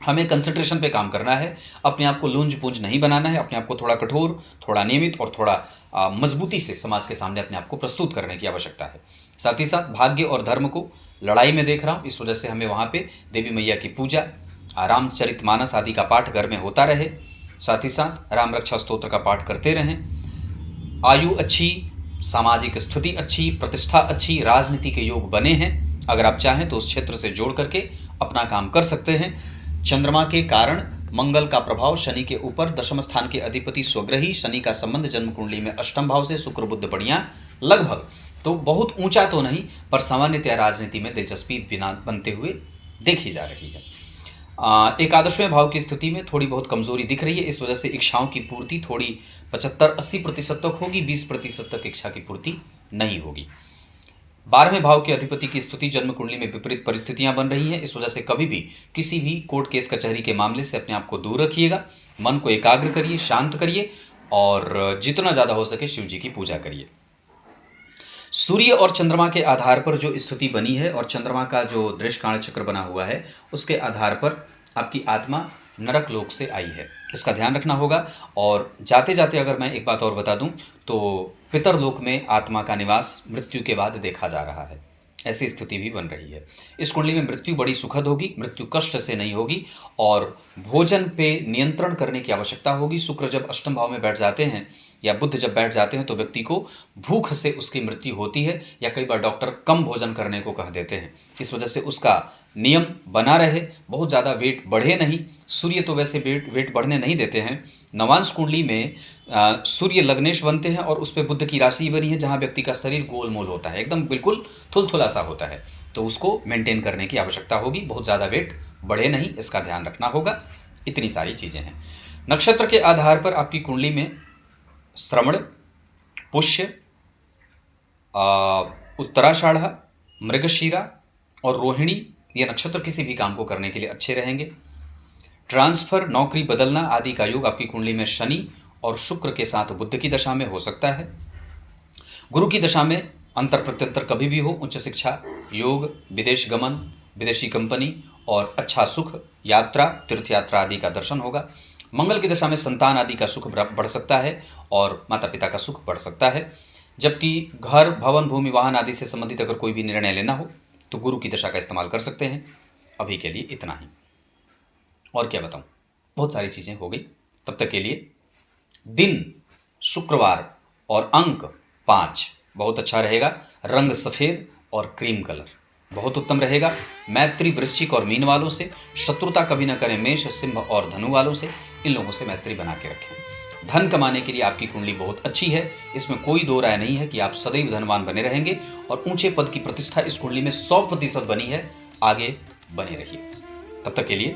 हमें कंसंट्रेशन पे काम करना है, अपने आप को लूंज पूंज नहीं बनाना है, अपने आप को थोड़ा कठोर, थोड़ा नियमित और थोड़ा मजबूती से समाज के सामने अपने आप को प्रस्तुत करने की आवश्यकता है। साथ ही साथ भाग्य और धर्म को लड़ाई में देख रहा हूँ, इस वजह से हमें वहाँ पे देवी मैया की पूजा, रामचरितमानस आदि का पाठ घर में होता रहे, साथ ही साथ राम रक्षा स्तोत्र का पाठ करते रहें। आयु अच्छी, सामाजिक स्थिति अच्छी, प्रतिष्ठा अच्छी, राजनीति के योग बने हैं। अगर आप चाहें तो उस क्षेत्र से जोड़ करके अपना काम कर सकते हैं। चंद्रमा के कारण मंगल का प्रभाव शनि के ऊपर, दशम स्थान के अधिपति स्वग्रही, शनि का संबंध जन्म कुंडली में अष्टम भाव से, शुक्र बुध बढ़िया, लगभग तो बहुत ऊंचा तो नहीं पर सामान्यतया राजनीति में दिलचस्पी बिना बनते हुए देखी जा रही है। एकादशवें भाव की स्थिति में थोड़ी बहुत कमजोरी दिख रही है, इस वजह से इच्छाओं की पूर्ति थोड़ी 75-80% तक होगी, 20% तक इच्छा की पूर्ति नहीं होगी। 12वें भाव के अधिपति की स्थिति जन्म कुंडली में विपरीत परिस्थितियां बन रही हैं, इस वजह से कभी भी किसी भी कोर्ट केस कचहरी के मामले से अपने आप को दूर रखिएगा। मन को एकाग्र करिए, शांत करिए और जितना ज़्यादा हो सके शिव जी की पूजा करिए। सूर्य और चंद्रमा के आधार पर जो स्थिति बनी है और चंद्रमा का जो दृश्य काल चक्र बना हुआ है उसके आधार पर आपकी आत्मा नरक लोक से आई है, इसका ध्यान रखना होगा। और जाते जाते अगर मैं एक बात और बता दूं तो पितरलोक में आत्मा का निवास मृत्यु के बाद देखा जा रहा है, ऐसी स्थिति भी बन रही है। इस कुंडली में मृत्यु बड़ी सुखद होगी, मृत्यु कष्ट से नहीं होगी और भोजन पे नियंत्रण करने की आवश्यकता होगी। शुक्र जब अष्टम भाव में बैठ जाते हैं या बुध जब बैठ जाते हैं तो व्यक्ति को भूख से उसकी मृत्यु होती है, या कई बार डॉक्टर कम भोजन करने को कह देते हैं। इस वजह से उसका नियम बना रहे, बहुत ज़्यादा वेट बढ़े नहीं। सूर्य तो वैसे वेट बढ़ने नहीं देते हैं। नवांश कुंडली में सूर्य लग्नेश बनते हैं और उस पर बुध की राशि बनी है, जहाँ व्यक्ति का शरीर गोलमोल होता है, एकदम बिल्कुल थुलथुला सा होता है, तो उसको मेंटेन करने की आवश्यकता होगी। बहुत ज़्यादा वेट बढ़े नहीं, इसका ध्यान रखना होगा। इतनी सारी चीज़ें हैं। नक्षत्र के आधार पर आपकी कुंडली में श्रवण, पुष्य, उत्तराषाढ़, मृगशीरा और रोहिणी ये नक्षत्र किसी भी काम को करने के लिए अच्छे रहेंगे। ट्रांसफर, नौकरी बदलना आदि का योग आपकी कुंडली में शनि और शुक्र के साथ बुध की दशा में हो सकता है। गुरु की दशा में अंतर प्रत्यंतर कभी भी हो, उच्च शिक्षा, योग, विदेश गमन, विदेशी कंपनी और अच्छा सुख, यात्रा, तीर्थ यात्रा आदि का दर्शन होगा। मंगल की दशा में संतान आदि का सुख बढ़ सकता है और माता पिता का सुख बढ़ सकता है। जबकि घर, भवन, भूमि, वाहन आदि से संबंधित अगर कोई भी निर्णय लेना हो तो गुरु की दशा का इस्तेमाल कर सकते हैं। अभी के लिए इतना ही, और क्या बताऊं, बहुत सारी चीज़ें हो गई। तब तक के लिए दिन शुक्रवार और अंक 5 बहुत अच्छा रहेगा। रंग सफ़ेद और क्रीम कलर बहुत उत्तम रहेगा। मैत्री वृश्चिक और मीन वालों से, शत्रुता कभी ना करें मेष, सिंह और धनु वालों से, इन लोगों से मैत्री बना के रखें। धन कमाने के लिए आपकी कुंडली बहुत अच्छी है, इसमें कोई दो राय नहीं है कि आप सदैव धनवान बने रहेंगे और ऊंचे पद की प्रतिष्ठा इस कुंडली में 100% बनी है। आगे बने रहिए। तब तक के लिए